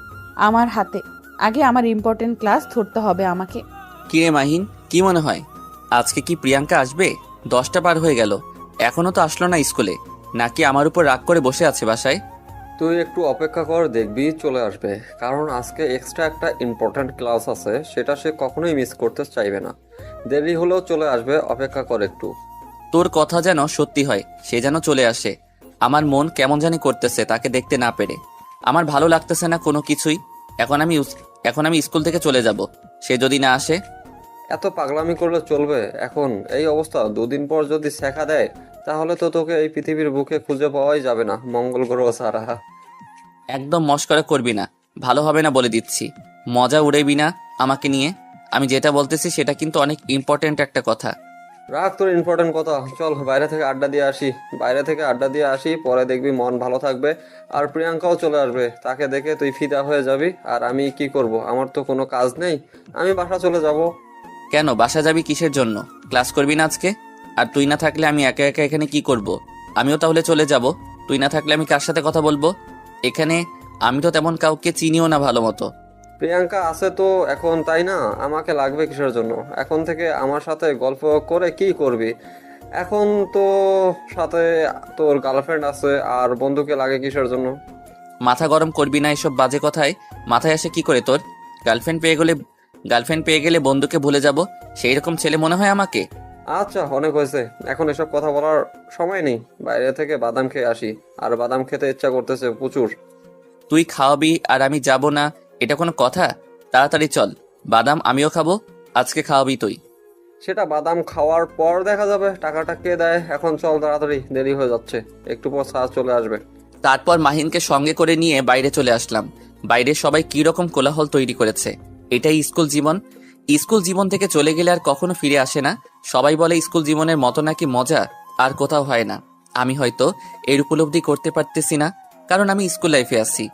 আমার হাতে। আগে আমার ইম্পর্টেন্ট ক্লাস ধরতে হবে আমাকে। কি রে মাহিন, কি মনে হয় আজকে কি প্রিয়াঙ্কা আসবে? 10টা পার হয়ে গেল, এখনো তো আসলো না স্কুলে। নাকি আমার উপর রাগ করে বসে আছে বাসায়? তুই একটু অপেক্ষা কর, দেখবি চলে আসবে। কারণ আজকে এক্সট্রা একটা ইম্পর্ট্যান্ট ক্লাস আছে, সেটা সে কখনোই মিস করতে চাইবে না। দেরি হলেও চলে আসবে, অপেক্ষা কর একটু। তোর কথা যেন সত্যি হয়, সে যেন চলে আসে। আমার মন কেমন জানি করতেছে তাকে দেখতে না পেরে। আমার ভালো লাগতেছে না কোনো কিছুই। এখন আমি স্কুল থেকে চলে যাব, সে যদি না আসে। এত পাগলামি করলে চলবে? এখন এই অবস্থা 2 দিন পর যদি শেখা দেয়, তাহলে তো তোকে এই পৃথিবীর বুকে খুঁজে পাওয়াই যাবে না, মঙ্গল গ্রহ ছাড়া। একদম মস্করা করবি না, ভালো হবে না বলে দিচ্ছি। মজা উড়াইবি না আমাকে নিয়ে। আমি যেটা বলতেছি সেটা কিন্তু অনেক ইম্পর্টেন্ট একটা কথা। রাখ তোর ইম্পর্টেন্ট কথা, চল বাইরে থেকে আড্ডা দিয়ে আসি। পরে দেখবি মন ভালো থাকবে, আর প্রিয়াঙ্কাও চলে আসবে। তাকে দেখে তুই ফিদা হয়ে যাবি। আর আমি কি করব? আমার তো কোনো কাজ নেই, আমি বাসা চলে যাব। কেন বাসা যাবি কিসের জন্য? ক্লাস করবি না আজকে? আর তুই না থাকলে আমি একা একা এখানে কি করব? আমিও তাহলে চলে যাব। তুই না থাকলে আমি কার সাথে কথা বলবো এখানে? আমি তো তেমন কাউকে চিনিও না ভালো মতো। প্রিয়াঙ্কা আছে তো এখন, তাই না? আমাকে লাগবে কিসের জন্য? এখন থেকে আমার সাথে গল্প করে কি করবি? এখন তো সাথে তোর গার্লফ্রেন্ড আছে, আর বন্ধুকে লাগে কিসের জন্য? মাথা গরম করবি না, এসব বাজে কথায় মাথায় আসে কি করে তোর? গার্লফ্রেন্ড পেয়ে গেলে বন্ধুকে ভুলে যাব, সেই রকম ছেলে মনে হয় আমাকে? আচ্ছা, অনেক হয়েছে, এখন এসব কথা বলার সময় নেই। বাইরে থেকে বাদাম খেয়ে আসি, আর বাদাম খেতে ইচ্ছা করতেছে প্রচুর। তুই খাওয়াবি আর আমি যাব না, এটা কোনো কথা? তাড়াতাড়ি চল, বাদাম আমিও খাবো, আজকে খাওয়াবি তুই। সেটা বাদাম খাওয়ার পর দেখা যাবে, টাকাটা কে দেয়। এখন চল তাড়াতাড়ি, দেরি হয়ে যাচ্ছে, একটু পর স্যার চলে আসবে। তারপর মাহিনকে সঙ্গে করে নিয়ে বাইরে চলে আসলাম। বাইরে সবাই কি রকম কোলাহল তৈরি করেছে। এটাই স্কুল জীবন। স্কুল জীবন থেকে চলে গেলে আর কখনো ফিরে আসে না। সবাই বলে স্কুল জীবনের মতো নাকি মজা আর কোথাও হয় না। আমি হয়তো এর উপলব্ধি করতে পারতেছি না, কারণ আমি স্কুল লাইফে আছি।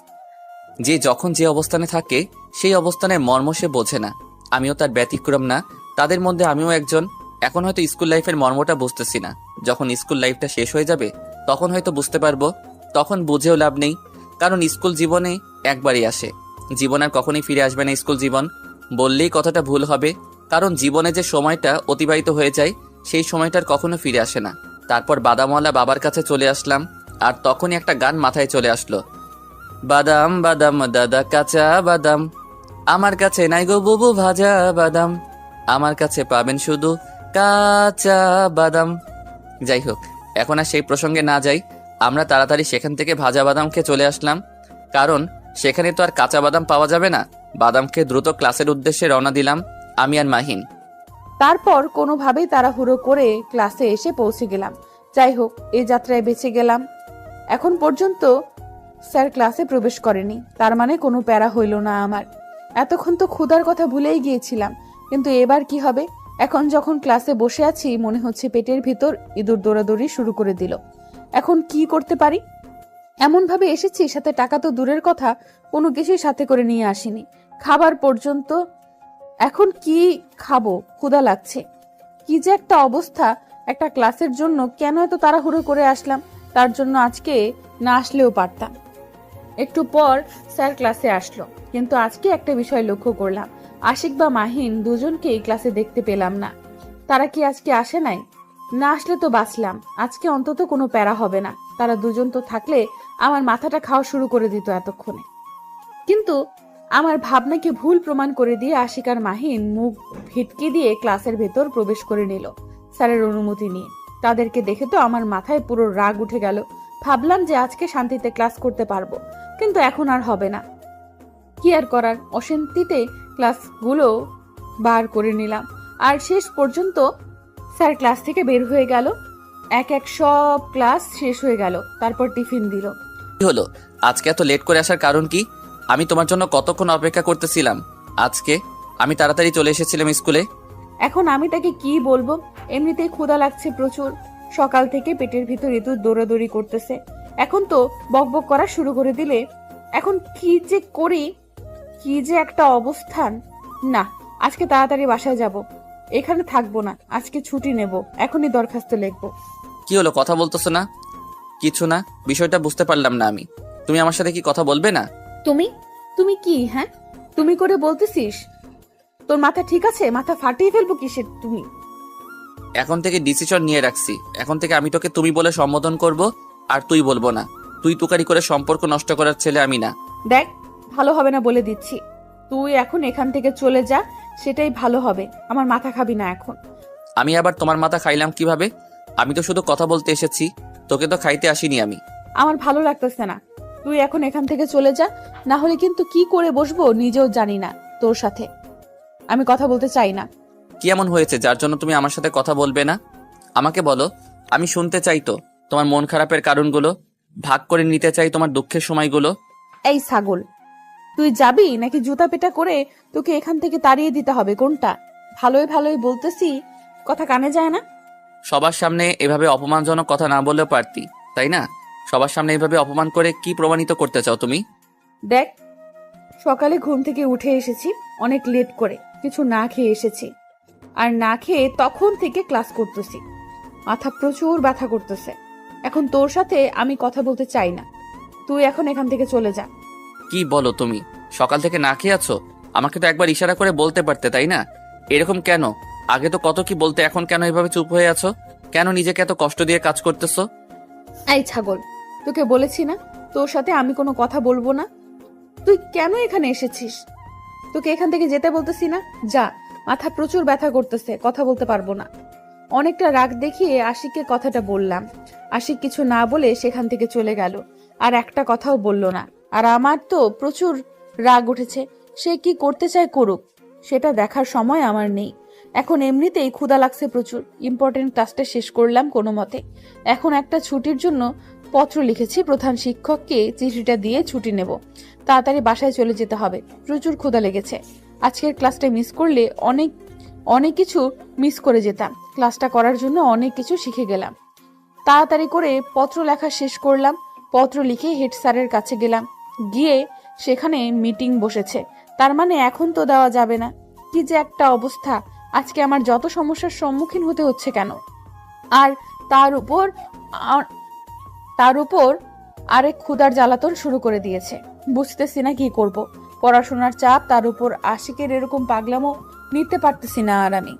যে যখন যে অবস্থানে থাকে সেই অবস্থানের মর্ম সে বোঝে না। আমিও তার ব্যতিক্রম না, তাদের মধ্যে আমিও একজন। এখন হয়তো স্কুল লাইফের মর্মটা বুঝতেছি না, যখন স্কুল লাইফটা শেষ হয়ে যাবে তখন হয়তো বুঝতে পারবো। তখন বুঝেও লাভ নেই, কারণ স্কুল জীবনে একবারই আসে, জীবন আর কখনোই ফিরে আসবে না। স্কুল জীবন বললেই কথাটা ভুল হবে, কারণ জীবনে যে সময়টা অতিবাহিত হয়ে যায় সেই সময়টার কখনো ফিরে আসে না। তারপর বাদামওয়ালা বাবার কাছে চলে আসলাম, আর তখনই একটা গান মাথায় চলে আসলো। বাদাম বাদাম দাদা কাঁচা বাদাম, আমার কাছে নাই গো বুবু ভাজা বাদাম, আমার কাছে পাবেন শুধু কাঁচা বাদাম। যাই হোক, এখন আর সেই প্রসঙ্গে না যাই। আমরা তাড়াতাড়ি সেখান থেকে ভাজা বাদাম খেয়ে চলে আসলাম, কারণ সেখানে তো আর কাঁচা বাদাম পাওয়া যাবে না। বাদাম খেয়ে দ্রুত ক্লাসের উদ্দেশ্যে রওনা দিলাম আমি আর মাহিন। তারপর কোনোভাবেই তাড়াহুড়ো করে ক্লাসে এসে পৌঁছে গেলাম। যাই হোক, এই যাত্রায় বেঁচে গেলাম। এখন পর্যন্ত স্যার ক্লাসে প্রবেশ করেনি, তার মানে কোনো প্যারা হইল না আমার। এতক্ষণ তো ক্ষুধার কথা ভুলেই গিয়েছিলাম, কিন্তু এবার কি হবে? এখন যখন ক্লাসে বসে আছি মনে হচ্ছে পেটের ভিতর ইঁদুর দৌড়াদৌড়ি শুরু করে দিল। এখন কি করতে পারি? এমন ভাবে এসেছি, সাথে টাকা তো দূরের কথা, কোনো কিছুই সাথে করে নিয়ে আসিনি। খাবার পর্যন্ত, এখন কি খাবো? ক্ষুধা লাগছে। কি যে একটা অবস্থা! একটা ক্লাসের জন্য কেন এত তাড়াহুড়ো করে আসলাম? তার জন্য আজকে না আসলেও পারতাম। একটু পর স্যার ক্লাসে আসলো, কিন্তু আজকে একটা বিষয় লক্ষ্য করলাম, আশিক বা মাহিন দুজনকেই ক্লাসে দেখতে পেলাম না। তারা কি আজকে আসে নাই? না আসলে তো বাঁচলাম, আজকে অন্তত কোনো প্যারা হবে না। তারা দুজন তো থাকলে আমার মাথাটা খাওয়া শুরু করে দিত এতক্ষণে। কিন্তু আমার ভাবনাকে ভুল প্রমাণ করে দিয়ে আশিক আর মাহিন মুখ ভিটকে দিয়ে ক্লাসের ভেতর প্রবেশ করে নিল স্যারের অনুমতি নিয়ে। তাদেরকে দেখে তো আমার মাথায় পুরো রাগ উঠে গেল। ভাবলাম যে আজকে শান্তিতে ক্লাস করতে পারবো, কিন্তু এখন আর হবে না। কি আর করার, অশান্তিতে ক্লাসগুলো বার করে নিলাম। আর শেষ পর্যন্ত স্যার ক্লাস থেকে বের হয়ে গেল। এক এক সব ক্লাস শেষ হয়ে গেল। তারপর টিফিন দিল। কি হলো? আজকে এত লেট করে আসার কারণ কি? আমি তোমার জন্য কতক্ষণ অপেক্ষা করতেছিলাম। আজকে আমি তাড়াতাড়ি চলে এসেছিলাম স্কুলে। এখন আমি তাকে কি বলবো? এমনিতেই ক্ষুধা লাগছে প্রচুর, সকাল থেকে পেটের ভিতর ইঁদুর দৌড়াদৌড়ি করতেছে। এখন তো বকবক করা শুরু করে দিলে। এখন কি যে করি, কি যে একটা অবস্থান! না, আজকে তাড়াতাড়ি বাসায় যাব, এখানে থাকবো না, আজকে ছুটি নেব, এখনই দরখাস্ত লিখবো। কি হলো, কথা বলতেছো না? কিছু না, বিষয়টা বুঝতে পারলাম না আমি। তুমি আমার সাথে কি কথা বলবে না? তুমি তুমি কি, হ্যাঁ তুমি করে বলতেছিস? তোর মাথা ঠিক আছে? মাথা ফাটিয়ে ফেলবো কিসের তুমি? এখন থেকে ডিসিশন নিয়ে রাখছি, এখন থেকে আমি তোকে তুমি বলে সম্বোধন করব, আর তুই বলবো না। তুই তুকারি করে সম্পর্ক নষ্ট করার ছেলে আমি না। দেখ, ভালো হবে না বলে দিচ্ছি। তুই এখন এখান থেকে চলে যা, সেটাই ভালো হবে। আমার মাথা খাবি না এখন। আমি আবার তোমার মাথা খাইলাম কিভাবে? আমি তো শুধু কথা বলতে এসেছি, তোকে তো খাইতে আসিনি আমি। আমার ভালো লাগতেছে না, তুই এখন এখান থেকে চলে যা, না হলে কিন্তু কি করে বসবো নিজেও জানি না তোর সাথে। আমি কথা বলতে চাই না। কি এমন হয়েছে যার জন্য তুমি আমার সাথে কথা বলবে না? আমাকে বলো, আমি শুনতে চাই তো তোমার মন খারাপের কারণগুলো, ভাগ করে নিতে চাই তোমার দুঃখের সময়গুলো। এই ছাগল, তুই যাবি নাকি জুতা পেটা করে তোকে এখান থেকে তাড়িয়ে দিতে হবে? কোনটা? ভালোই ভালোই বলতেছি, কথা কানে যায় না? সবার সামনে এভাবে অপমানজনক কথা না বললেও পারতি, তাই না? সবার সামনে এভাবে অপমান করে কি প্রমাণিত করতে চাও তুমি? দেখ, সকালে ঘুম থেকে উঠে এসেছি অনেক লেট করে, কিছু না খেয়ে এসেছি, আর না খেয়ে তখন থেকে ক্লাস করতেছি। মাথা প্রচুর ব্যথা করতেছে। এখন তোর সাথে আমি কথা বলতে চাই না, তুই এখন এখান থেকে চলে যা। কি বলো তুমি? সকাল থেকে না খেয়ে আছো? আমাকে তো একবার ইশারা করে বলতে পারতে, তাই না? এরকম কেন? আগে তো কত কি বলতে, এখন কেন এভাবে চুপ হয়ে আছো? কেন নিজেকে এত কষ্ট দিয়ে কাজ করতেছো? এই ছাগল, তোকে বলেছি না তোর সাথে আমি কোনো কথা বলবো না। তুই কেন এখানে এসেছিস? তোকে এখান থেকে যেতে বলতেছি না, যা। মাথা প্রচুর ব্যথা করতেছে, কথা বলতে পারবো না। অনেকটা রাগ দেখিয়ে আশিককে কথাটা বললাম। আশিক কিছু না বলে সেখান থেকে চলে গেল, আর একটা কথাও বলল না। আর আমার তো প্রচুর রাগ উঠেছে। সে কি করতে চায় করুক, সেটা দেখার সময় আমার নেই। এখন এমনিতেই ক্ষুধা লাগছে প্রচুর। ইম্পর্টেন্ট ক্লাসটা শেষ করলাম কোনো মতে। এখন একটা ছুটির জন্য পত্র লিখেছি প্রধান শিক্ষককে, চিঠিটা দিয়ে ছুটি নেব। তাড়াতাড়ি বাসায় চলে যেতে হবে, প্রচুর ক্ষুধা লেগেছে। আজকের ক্লাসটা মিস করলে অনেক কিছু মিস করে যেতাম। ক্লাসটা করার জন্য অনেক কিছু শিখে গেলাম। তাড়াতাড়ি করে পত্র লেখা শেষ করলাম। পত্র লিখে হেড স্যারের কাছে গেলাম। গিয়ে সেখানে মিটিং বসেছে, তার মানে এখন তো দেওয়া যাবে না। কি যে একটা অবস্থা! আজকে আমার যত সমস্যার সম্মুখীন হতে হচ্ছে কেন! আর তার উপর আরেক ক্ষুধার জ্বালাতন শুরু করে দিয়েছে। বুঝতেছি না কি করব। পড়াশোনার চাপ, তার উপর আশিকের এরকম পাগলামো নিতে পারতেছি না আর আমি।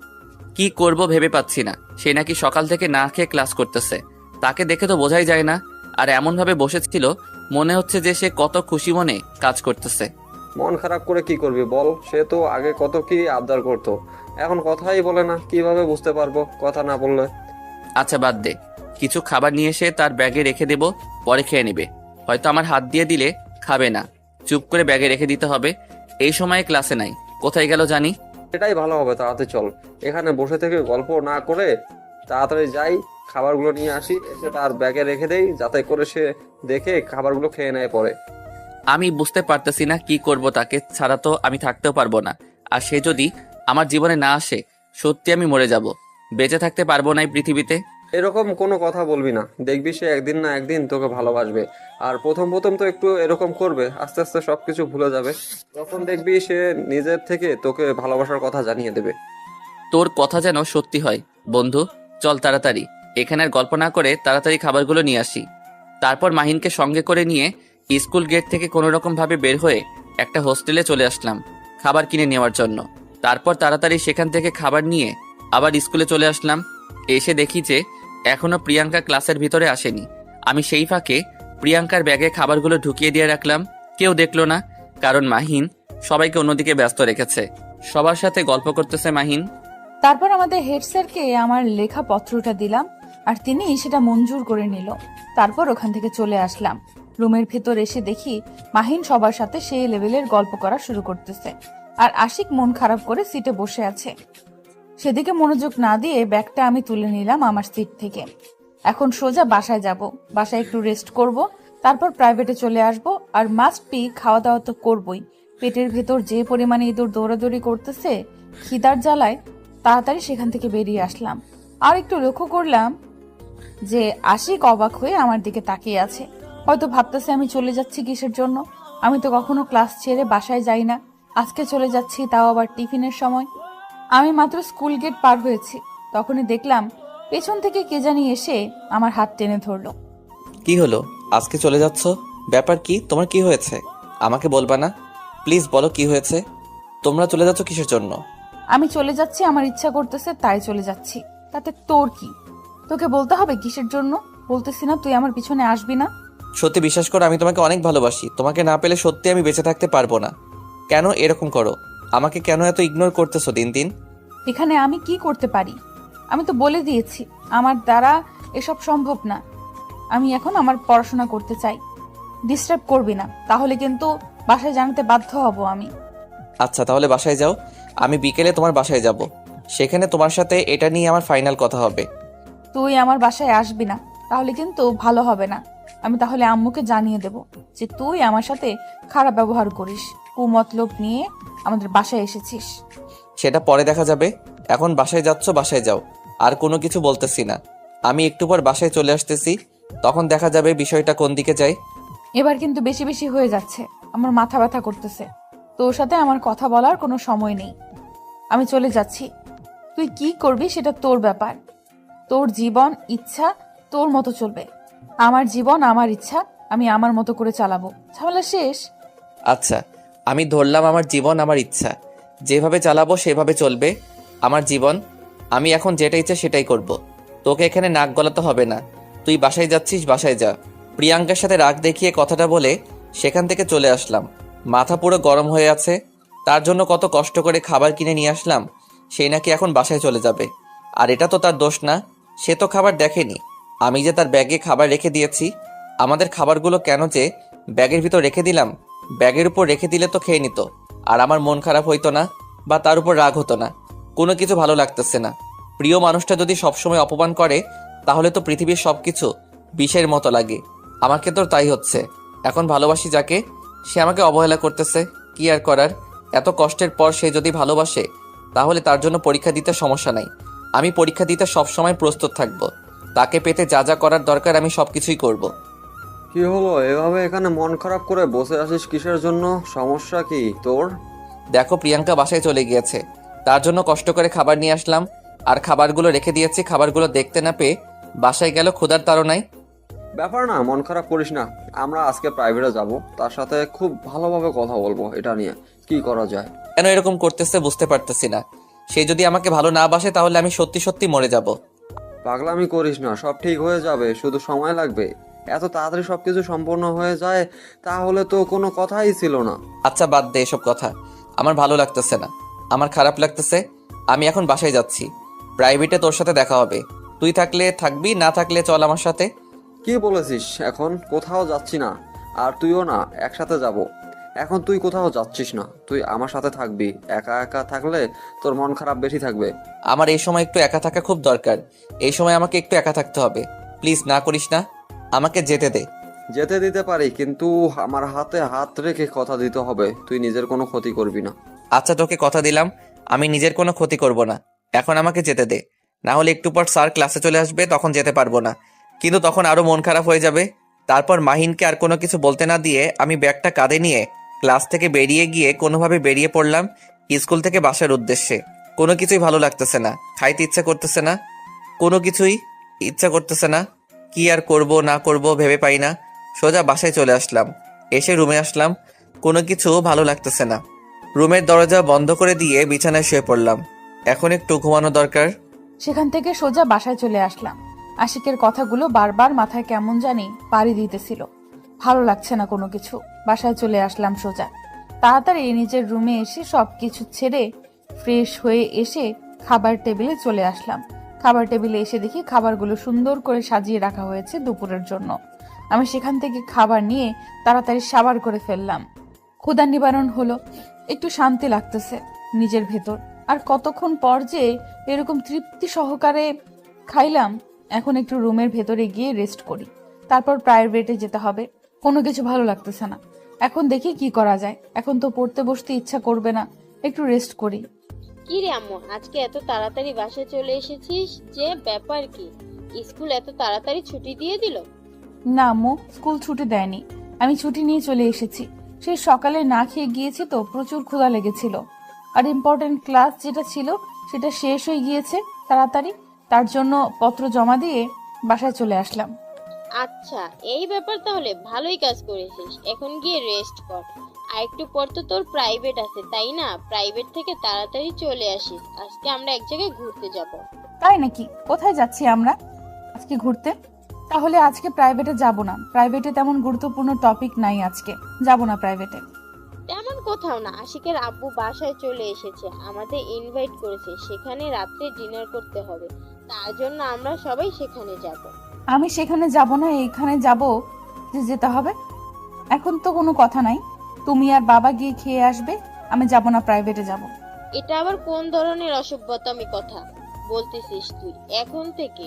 কি করব ভেবে পাচ্ছি না। সে নাকি সকাল থেকে না খেয়ে ক্লাস করতেছে, তাকে দেখে তো বোঝাই যায় না। আর এমন ভাবে বসেছিল, মনে হচ্ছে যে সে কত খুশি মনে কাজ করতেছে। মন খারাপ করে কি করবি বল? সে তো আগে কত কি আবদার করতো, এখন কথাই বলে না। কিভাবে বুঝতে পারবো কথা না বললে? আচ্ছা বাদ দে, কিছু খাবার নিয়ে এসে তার ব্যাগে রেখে দেব, পরে খেয়ে নেবে। হয়তো আমার হাত দিয়ে দিলে খাবে না, চুপ করে ব্যাগে রেখে দিতে হবে। এই সময়ে ক্লাসে নাই, কোথায় গেল জানি। এটাই ভালো হবে, তাড়াতাড়ি চল। এখানে বসে থেকে গল্প না করে তাড়াতাড়ি যাই, খাবারগুলো নিয়ে আসি, এসে তার ব্যাগে রেখে দেই, যাতে করে সে দেখে খাবারগুলো খেয়ে নেয় পরে। আমি বুঝতে পারতেছি না কি করব, তাকে ছাড়া তো আমি থাকতেও পারবো না। আর সে যদি আমার জীবনে না আসে, সত্যি আমি মরে যাব, বেঁচে থাকতে পারবো না এই পৃথিবীতে। এরকম কোনো কথা বলবি না, দেখবি সে একদিন না একদিন তোকে ভালোবাসবে। আর প্রথম প্রথম তো একটু এরকম করবে, আস্তে আস্তে সবকিছু ভুলে যাবে। তখন দেখবি সে নিজের থেকে তোকে ভালোবাসার কথা জানিয়ে দেবে। তোর কথা যেন সত্যি হয় বন্ধু। চল তাড়াতাড়ি, এখানে আর গল্প না করে তাড়াতাড়ি খাবারগুলো নিয়ে আসি। তারপর মাহিনকে সঙ্গে করে নিয়ে স্কুল গেট থেকে কোনো রকম ভাবে বের হয়ে একটা হোস্টেলে চলে আসলাম খাবার কিনে নেওয়ার জন্য। তারপর তাড়াতাড়ি সেখান থেকে খাবার নিয়ে আবার স্কুলে চলে আসলাম। এসে দেখি যে এখনো প্রিয়াঙ্কা ক্লাসের ভিতরে আসেনি। আমি সেই ফাঁকে প্রিয়াঙ্কার ব্যাগে খাবারগুলো ঢুকিয়ে দিয়ে রাখলাম। কেউ দেখলো না, কারণ মাহিন সবাইকে অন্যদিকে ব্যস্ত রেখেছে। সবার সাথে গল্প করতেছে মাহিন। তারপর আমাদের হেড স্যারকে আমার লেখা পত্রটা দিলাম, আর তিনি সেটা মঞ্জুর করে নিল। তারপর ওখান থেকে চলে আসলাম। রুমের ভেতর এসে দেখি মাহিন সবার সাথে সেই লেভেলের গল্প করা শুরু করতেছে, আর আশিক মন খারাপ করে সিটে বসে আছে। সেদিকে মনোযোগ না দিয়ে ব্যাগটা আমি তুলে নিলাম আমার সিট থেকে। এখন সোজা বাসায় যাব, বাসায় একটু রেস্ট করব, তারপর প্রাইভেটে চলে আসব। আর মাস্ট বি খাওয়া দাওয়া তো করবই। পেটের ভেতর যে পরিমাণে ইঁদুর দৌড়াদৌড়ি করতেছে, খিদার জ্বালায় তাড়াতাড়ি সেখান থেকে বেরিয়ে আসলাম। আর একটু লক্ষ্য করলাম যে আশিক অবাক হয়ে আমার দিকে তাকিয়ে আছে। হয়তো ভাবতেছে আমি চলে যাচ্ছি কিসের জন্য। আমি তো কখনো ক্লাস ছেড়ে বাসায় যাই না, আজকে চলে যাচ্ছি, তাও আবার টিফিনের সময়। আমি মাত্র স্কুল গেট পার হয়েছি, তখনই দেখলাম পেছন থেকে কে জানি এসে আমার হাত টেনে ধরলো। কি হলো, আজকে চলে যাচ্ছ? ব্যাপার কি, তোমার কি হয়েছে? আমাকে বলবা না? প্লিজ বলো কি হয়েছে। তোমরা চলে যাচ্ছ কিসের জন্য? আমি চলে যাচ্ছি, আমার ইচ্ছা করতেছে তাই চলে যাচ্ছি। তাতে তোর কি? তোকে বলতে হবে কিসের জন্য? বলতেছি না তুই আমার পিছনে আসবি না? সত্যি বিশ্বাস করো, আমি তোমাকে অনেক ভালোবাসি। তোমাকে না পেলে সত্যি আমি বেঁচে থাকতে পারবো না। কেন এরকম করো? আমাকে কেন এত ইগনোর করতেছো দিন দিন? এখানে আমি কি করতে পারি? আমি তো বলে দিয়েছি আমার দ্বারা এসব সম্ভব না। আমি এখন আমার পড়াশোনা করতে চাই। ডিস্টার্ব করবি না, তাহলে কিন্তু বাসায় জানাতে বাধ্য হব আমি। আচ্ছা তাহলে বাসায় যাও, আমি বিকেলে তোমার বাসায় যাব। সেখানে তোমার সাথে এটা নিয়ে আমার ফাইনাল কথা হবে। তুই আমার বাসায় আসবি না, তাহলে কিন্তু ভালো হবে না। আমি তাহলে আম্মুকে জানিয়ে দেব যে তুই আমার সাথে খারাপ ব্যবহার করিস, কুমতলব নিয়ে আমাদের বাসায় এসেছিস। সেটা পরে দেখা যাবে। এখন বাসায় যাচ্ছ, বাসায় যাও। আর কোনো কিছু বলতেছি না। আমি একটু পর বাসায় চলে আসতেছি, তখন দেখা যাবে বিষয়টা কোন দিকে যায়। এবার কিন্তু বেশি বেশি হয়ে যাচ্ছে, আমার মাথা ব্যথা করতেছে। তোর সাথে আমার কথা বলার কোনো সময় নেই। আমি চলে যাচ্ছি, তুই কি করবি সেটা তোর ব্যাপার। তোর জীবন ইচ্ছা তোর মতো চলবে, আমার জীবন আমার ইচ্ছা আমি আমার মতো করে চালাবো। ঝামেলা শেষ। আচ্ছা, আমি ধরলাম আমার জীবন আমার ইচ্ছা, যেভাবে চালাবো সেভাবে চলবে আমার জীবন। আমি এখন যেটা ইচ্ছা সেটাই করব। তোকে এখানে নাক গলাতে হবে না। তুই বাসায় যাচ্ছিস, বাসায় যা। প্রিয়াঙ্কার সাথে রাগ দেখিয়ে কথাটা বলে সেখান থেকে চলে আসলাম। মাথা পুরো গরম হয়ে আছে। তার জন্য কত কষ্ট করে খাবার কিনে নিয়ে আসলাম, সেই নাকি এখন বাসায় চলে যাবে। আর এটা তো তার দোষ না, সে তো খাবার দেখেনি। আমি যে তার ব্যাগে খাবার রেখে দিয়েছি। আমাদের খাবারগুলো কেন যে ব্যাগের ভিতর রেখে দিলাম? ব্যাগের উপর রেখে দিলে তো খেয়ে নিত, আর আমার মন খারাপ হইতো না, বা তার উপর রাগ হতো না। কোনো কিছু ভালো লাগতেছে না। প্রিয় মানুষটা যদি সবসময় অপমান করে, তাহলে তো পৃথিবীর সবকিছু বিষের মতো লাগে। আমাকে তো তাই হচ্ছে। এখন ভালোবাসি যাকে, সে আমাকে অবহেলা করতেছে। কি আর করার? এত কষ্টের পর সে যদি ভালোবাসে, তাহলে তার জন্য পরীক্ষা দিতে সমস্যা নাই। আমি পরীক্ষা দিতে সবসময় প্রস্তুত থাকব। তাকে পেতে যা যা করার দরকার আমি সবকিছুই করব। কি হলো, এভাবে এখানে মন খারাপ করে বসে আছিস কিসের জন্য? সমস্যা কি তোর? দেখো প্রিয়াঙ্কা বাসায় চলে গিয়েছে, তার জন্য কষ্ট করে খাবার নিয়ে আসলাম। আর খাবারগুলো রেখে দিয়েছি, খাবারগুলো দেখতে না পেয়ে বাসায় গেল ক্ষুধার তাড়নায়। ব্যাপার না, মন খারাপ করিস না। আমরা আজকে প্রাইভেটে যাব, তার সাথে খুব ভালোভাবে কথা বলবো এটা নিয়ে কি করা যায়। কেন এরকম করতেছে বুঝতে পারতেছি না। সে যদি আমাকে ভালো না বাসে তাহলে আমি সত্যি সত্যি মরে যাব। পাগলামি করিস না, সব ঠিক হয়ে যাবে, শুধু সময় লাগবে। এত তাড়াতাড়ি সবকিছু সম্পূর্ণ হয়ে যায় তাহলে তো কোনো কথাই ছিল না। আচ্ছা বাদ দে এসব কথা, আমার ভালো লাগতেছে না, আমার খারাপ লাগতেছে। আমি এখন বাসায় যাচ্ছি, প্রাইভেটে তোর সাথে দেখা হবে। তুই থাকলে থাকবি, না থাকলে চল আমার সাথে। কি বলেছিস? এখন কোথাও যাচ্ছি না, আর তুইও না, একসাথে যাব। এখন তুই কোথাও যাচ্ছিস না, তুই আমার সাথে থাকবি। একা একা থাকলে তোর মন খারাপ বেশি থাকবে। আমার এই সময় একটু একা থাকা খুব দরকার, এই সময় আমাকে একটু একা থাকতে হবে। প্লিজ না করিস না, আমাকে যেতে দে। যেতে দিতে পারি, কিন্তু আমার হাতে হাত রেখে কথা দিতে হবে তুই নিজের কোনো ক্ষতি করবি না। আচ্ছা তোকে কথা দিলাম, আমি নিজের কোনো ক্ষতি করব না। এখন আমাকে যেতে দে, না হলে একটু পর স্যার ক্লাসে চলে আসবে, তখন যেতে পারবো না। কিন্তু তখন আরো মন খারাপ হয়ে যাবে। তারপর মাহিনকে আর কোনো কিছু বলতে না দিয়ে আমি ব্যাগটা কাঁধে নিয়ে ক্লাস থেকে বেরিয়ে গিয়ে কোনোভাবে বেরিয়ে পড়লাম স্কুল থেকে বাসার উদ্দেশ্যে। কোনো কিছুই ভালো লাগতেছে না, খাইতে ইচ্ছা করতেছে না, কোনো কিছুই ইচ্ছা করতেছে না। কি আর করব না করব ভেবে পাই না। সোজা বাসায় চলে আসলাম, এসে রুমে আসলাম, কোনো কিছু ভালো লাগতেছে না। রুমের দরজা বন্ধ করে দিয়ে বিছানায় শুয়ে পড়লাম, এখন একটু ঘুমানো দরকার। সেখান থেকে সোজা বাসায় চলে আসলাম। আশিকের কথাগুলো বারবার মাথায় কেমন জানি পাড়ি দিতেছিল। ভালো লাগছে না কোনো কিছু। বাসায় চলে আসলাম সোজা। তাড়াতাড়ি নিজের রুমে এসে সবকিছু ছেড়ে ফ্রেশ হয়ে এসে খাবার টেবিলে চলে আসলাম। খাবার টেবিলে এসে দেখি খাবারগুলো সুন্দর করে সাজিয়ে রাখা হয়েছে দুপুরের জন্য। আমি সেখান থেকে খাবার নিয়ে তাড়াতাড়ি সাবার করে ফেললাম। ক্ষুধা নিবারণ হলো, একটু শান্তি লাগতেছে নিজের ভেতর। আর কতক্ষণ পর যে এরকম তৃপ্তি সহকারে খাইলাম। এখন একটু রুমের ভেতরে গিয়ে রেস্ট করি, তারপর প্রাইভেটে যেতে হবে। কোনো কিছু ভালো লাগতেছে না। এখন দেখি কি করা যায়। এখন তো পড়তে বসতে ইচ্ছা করবে না, একটু রেস্ট করি। কি রে আম্মু, আজকে এত তাড়াতাড়ি বাসায় চলে এসেছিস যে? ব্যাপার কি? স্কুল এত তাড়াতাড়ি ছুটি দিয়ে দিল? না আম্মু, স্কুল ছুটি দেয়নি, আমি ছুটি নিয়ে চলে এসেছি। সেই সকালে না খেয়ে গিয়েছি তো, প্রচুর ক্ষুধা লেগেছিল। আর ইম্পর্টেন্ট ক্লাস যেটা ছিল সেটা শেষ হয়ে গিয়েছে তাড়াতাড়ি, তার জন্য পত্র জমা দিয়ে বাসায় চলে আসলাম। আচ্ছা এই ব্যাপার, তাহলে ভালোই কাজ করেছিস। এখন গিয়ে রেস্ট কর। আর একটু পর তো তোর প্রাইভেট আছে, তাই না? প্রাইভেট থেকে তাড়াতাড়ি চলে আসিস। আজকে আমরা এক জায়গায় ঘুরতে যাব। তাই নাকি? কোথায় যাচ্ছি আমরা আজকে ঘুরতে? তাহলে আজকে প্রাইভেটে যাব না। প্রাইভেটে তেমন গুরুত্বপূর্ণ টপিক নাই, আজকে যাব না প্রাইভেটে। তেমন কোথাও না, আশিকের আব্বু বাসায় চলে এসেছে, আমাদের ইনভাইট করেছে, সেখানে রাত্রে ডিনার করতে হবে। তার জন্য আমরা সবাই সেখানে যাব। আমি সেখানে যাব না, এইখানে যাব যে যেতে হবে। এখন তো কোনো কথা নাই, তুমি আর বাবা গিয়ে খেয়ে আসবে, আমি যাব না, প্রাইভেটে যাব। এটা আবার কোন ধরনের অসভ্যতামি কথা বলতেছিস তুই? এখন থেকে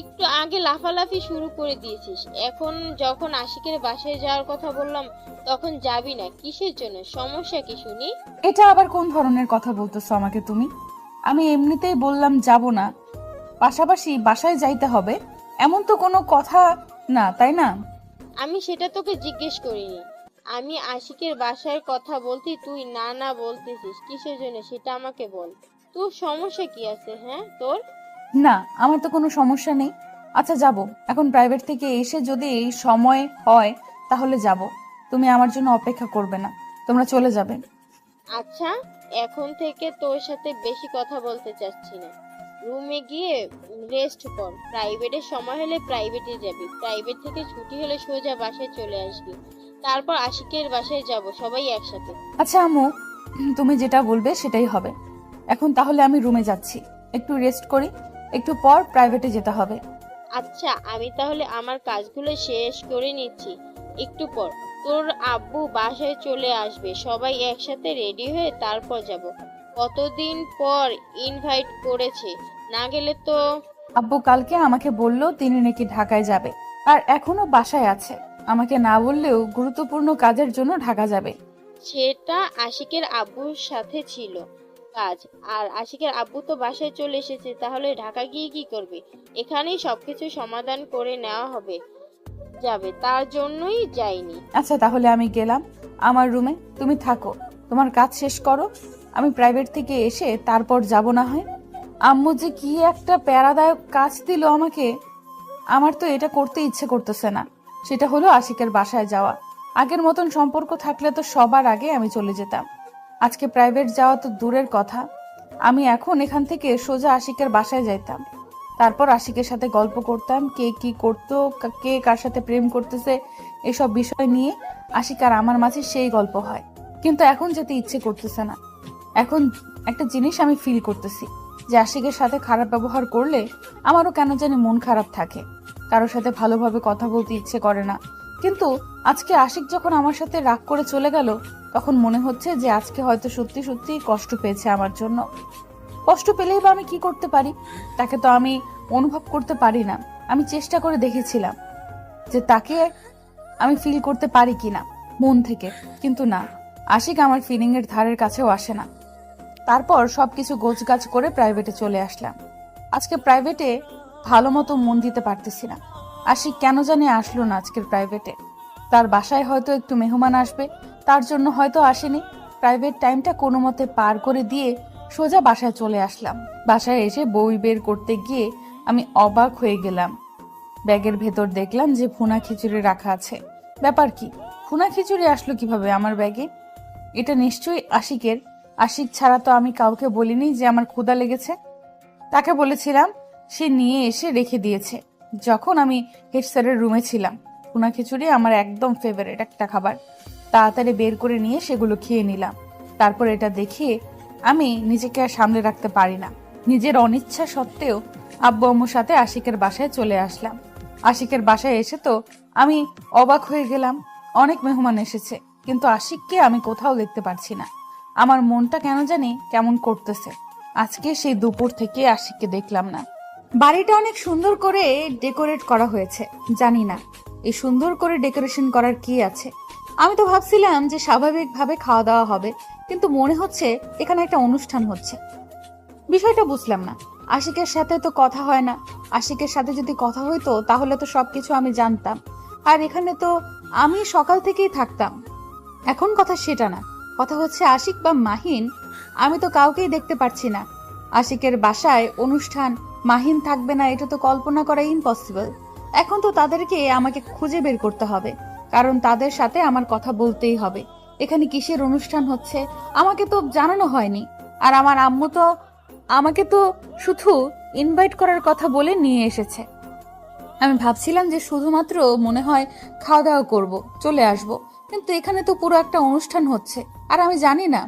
একটু আগে লাফালাফি শুরু করে দিয়েছিস, এখন যখন আশিকের বাসায় যাওয়ার কথা বললাম তখন যাবি না? কিসের জন্য? সমস্যা কি শুনি? এটা আবার কোন ধরনের কথা বলতেছো আমাকে তুমি? আমি এমনিতেই বললাম যাব না, পাশাপাশি বাসায় যাইতে হবে, এমন তো কোনো কথা না, তাই না? আমি সেটা তোকে জিজ্ঞেস করিনি। আমি আশিকের বাসার কথা বলতে তুই না না বলতেছিস, কিসের জন্য সেটা আমাকে বল। তোর সমস্যা কি আছে? হ্যাঁ তোর? না, আমার তো কোনো সমস্যা নেই। আচ্ছা যাব, এখন প্রাইভেট থেকে এসে যদি এই সময় হয় তাহলে যাব। তুমি আমার জন্য অপেক্ষা করবে না, তোমরা চলে যাবে। আচ্ছা এখন থেকে তোর সাথে বেশি কথা বলতে চাচ্ছি না। রুমে গিয়ে রেস্ট কর। প্রাইভেটের সময় হলে প্রাইভেটে যাবি, প্রাইভেট থেকে ছুটি হলে সোজা বাসায় চলে আসবি। তারপর আশিকের বাসায় যাব সবাই একসাথে। আচ্ছা আম্মু, তুমি যেটা বলবে সেটাই হবে। এখন তাহলে আমি রুমে যাচ্ছি, একটু রেস্ট করি, একটু পর প্রাইভেটে যেতে হবে। আচ্ছা আমি তাহলে আমার কাজগুলো শেষ করে নিচ্ছি, একটু পর তোর আব্বু বাসায় চলে আসবে, সবাই একসাথে রেডি হয়ে তারপর যাব। কতদিন পর ইনভাইট করেছে, না গেলে তো। আব্বু কালকে আমাকে বলল তিনি নাকি ঢাকায় যাবে, আর এখনো বাসায় আছে। আমাকে না বললেও গুরুত্বপূর্ণ কাজের জন্য ঢাকা যাবে। সেটা আশিকের আব্বুর সাথে ছিল কাজ, আর আশিকের আব্বু তো বাসায় চলে এসেছে, তাহলে ঢাকা গিয়ে কি করবে? এখানেই সবকিছু সমাধান করে নেওয়া হবে, যাবে, তার জন্যই যাইনি। আচ্ছা তাহলে আমি গেলাম আমার রুমে, তুমি থাকো, তোমার কাজ শেষ করো, আমি প্রাইভেট থেকে এসে তারপর যাব না হয়। আম্মু যে কি একটা প্যারাদায়ক কাজ দিল আমাকে, আমার তো এটা করতে ইচ্ছে করতেছে না। সেটা হলো আশিকের বাসায় যাওয়া। আগের মতন সম্পর্ক থাকলে তো সবার আগে আমি চলে যেতাম। আজকে প্রাইভেট যাওয়া তো দূরের কথা, আমি এখন এখান থেকে সোজা আশিকের বাসায় যাইতাম। তারপর আশিকের সাথে গল্প করতাম, কে কি করতো, কে কার সাথে প্রেম করতেছে, এসব বিষয় নিয়ে আশিক আর আমার মাঝে সেই গল্প হয়। কিন্তু এখন যেতে ইচ্ছে করতেছে না। এখন একটা জিনিস আমি ফিল করতেছি যে আশিকের সাথে খারাপ ব্যবহার করলে আমারও কেন জানি মন খারাপ থাকে, কারোর সাথে ভালোভাবে কথা বলতে ইচ্ছে করে না। কিন্তু আজকে আশিক যখন আমার সাথে রাগ করে চলে গেল, তখন মনে হচ্ছে যে আজকে হয়তো সত্যি সত্যি কষ্ট পেয়েছে আমার জন্য। কষ্ট পেলেই বা আমি কি করতে পারি? তাকে তো আমি অনুভব করতে পারি না। আমি চেষ্টা করে দেখেছিলাম যে তাকে আমি ফিল করতে পারি কিনা মন থেকে, কিন্তু না, আশিক আমার ফিলিং এর ধারের কাছেও আসে না। তারপর সবকিছু গোছগাছ করে প্রাইভেটে চলে আসলাম। আজকে প্রাইভেটে ভালো মতো মন দিতে পারতেছি না। আশিক কেন জানি আসলো না আজকের প্রাইভেটে। তার বাসায় হয়তো একটু মেহমান আসবে, তার জন্য হয়তো আসেনি। প্রাইভেট টাইমটা কোনো মতে পার করে দিয়ে সোজা বাসায় চলে আসলাম। বাসায় এসে বই বের করতে গিয়ে আমি অবাক হয়ে গেলাম। ব্যাগের ভেতর দেখলাম যে ভুনা খিচুড়ি রাখা আছে। ব্যাপার কি? ভুনা খিচুড়ি আসলো কিভাবে আমার ব্যাগে? এটা নিশ্চয়ই আশিকের। আশিক ছাড়া তো আমি কাউকে বলিনি যে আমার ক্ষুধা লেগেছে। তাকে বলেছিলাম, সে নিয়ে এসে রেখে দিয়েছে যখন আমি হেড স্যারের রুমে ছিলাম। ভুনা খিচুড়ি আমার একদম ফেভারিট একটা খাবার। তাড়াতাড়ি বের করে নিয়ে সেগুলো খেয়ে নিলাম। তারপর এটা দেখে আমি নিজেকে আর সামলে রাখতে পারি না। নিজের অনিচ্ছা সত্ত্বেও আব্বু আম্মুর সাথে আশিকের বাসায় চলে আসলাম। আশিকের বাসায় এসে তো আমি অবাক হয়ে গেলাম। অনেক মেহমান এসেছে, কিন্তু আশিককে আমি কোথাও দেখতে পারছি না। আমার মনটা কেন জানি কেমন করতেছে। আজকে সেই দুপুর থেকে আশিককে দেখলাম না। বাড়িটা অনেক সুন্দর করে ডেকোরেট করা হয়েছে। জানি না এই সুন্দর করে ডেকোরেশন করার কি আছে। আমি তো ভাবছিলাম যে স্বাভাবিকভাবে খাওয়া দাওয়া হবে, কিন্তু মনে হচ্ছে এখানে একটা অনুষ্ঠান হচ্ছে। বিষয়টা বুঝলাম না। আশিকের সাথে তো কথা হয় না। আশিকের সাথে যদি কথা হইতো তাহলে তো সবকিছু আমি জানতাম। আর এখানে তো আমি সকাল থেকেই থাকতাম। এখন কথা সেটা না, কথা হচ্ছে আশিক বা মাহিন। আমি তো কাউকেই দেখতে পারছি না। আশিকের বাসায় অনুষ্ঠান, মাহিন থাকবে না, এটা তো কল্পনা করা ইম্পসিবল। এখন তো তাদেরকে আমাকে খুঁজে বের করতে হবে, কারণ তাদের সাথে আমার কথা বলতেই হবে। এখানে কিসের অনুষ্ঠান হচ্ছে আমাকে তো জানানো হয়নি। আর আমার আম্মু তো আমাকে তো শুধু ইনভাইট করার কথা বলে নিয়ে এসেছে। আমি ভাবছিলাম যে শুধুমাত্র মনে হয় খাওয়া দাওয়া করব, চলে আসব, কিন্তু এখানে তো পুরো একটা অনুষ্ঠান হচ্ছে আর আমি জানি না।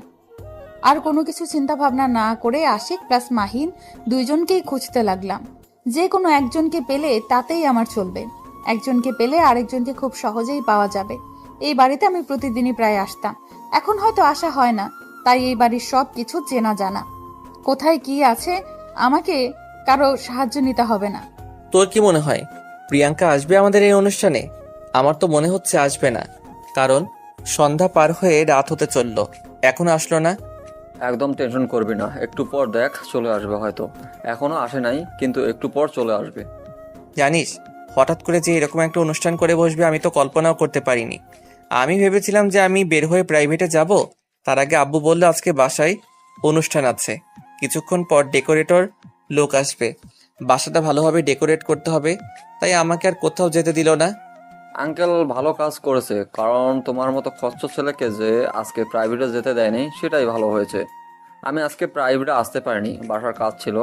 আর কোনো কিছু চিন্তা ভাবনা না করে আশিক প্লাস মাহিন দুইজনকেই খুঁজতে লাগলাম। যে কোনো একজনকে পেলে তাতেই আমার চলবে। একজনকে পেলে আরেকজনকে খুব সহজেই পাওয়া যাবে। এই বাড়িতে আমি প্রতিদিনই প্রায় আসতাম, এখন হয়তো আসা হয় না। তাই এই বাড়ির সব কিছু চেনা জানা। কোথায় কি আছে আমাকে কারো সাহায্য নিতে হবে না। তোর কি মনে হয় প্রিয়াঙ্কা আসবে আমাদের এই অনুষ্ঠানে? আমার তো মনে হচ্ছে আসবে না, কারণ সন্ধ্যা পার হয়ে রাত হতে চললো, এখনো আসলো না। একদম টেনশন করবি না, একটু পর দেখ চলে আসবে হয়তো। এখনো আসে নাই, কিন্তু একটু পর চলে আসবে। জানিস, হঠাৎ করে যে এরকম একটা অনুষ্ঠান করে বসবে আমি তো কল্পনাও করতে পারিনি। আমি ভেবেছিলাম যে আমি বের হয়ে প্রাইভেটে যাব, তার আগে আব্বু বলল আজকে বাসায় অনুষ্ঠান আছে, কিছুক্ষণ পর ডেকোরেটর লোক আসবে, বাসাটা ভালোভাবে ডেকোরেট করতে হবে, তাই আমাকে আর কোথাও যেতে দিল না। আঙ্কেল ভালো কাজ করেছে, কারণ তোমার মতো কষ্ট ছেলেকে যে আজকে প্রাইভেটে যেতে দেয়নি সেটাই ভালো হয়েছে। আমি আজকে প্রাইভেটে আসতে পারিনি, বাসার কাজ ছিল।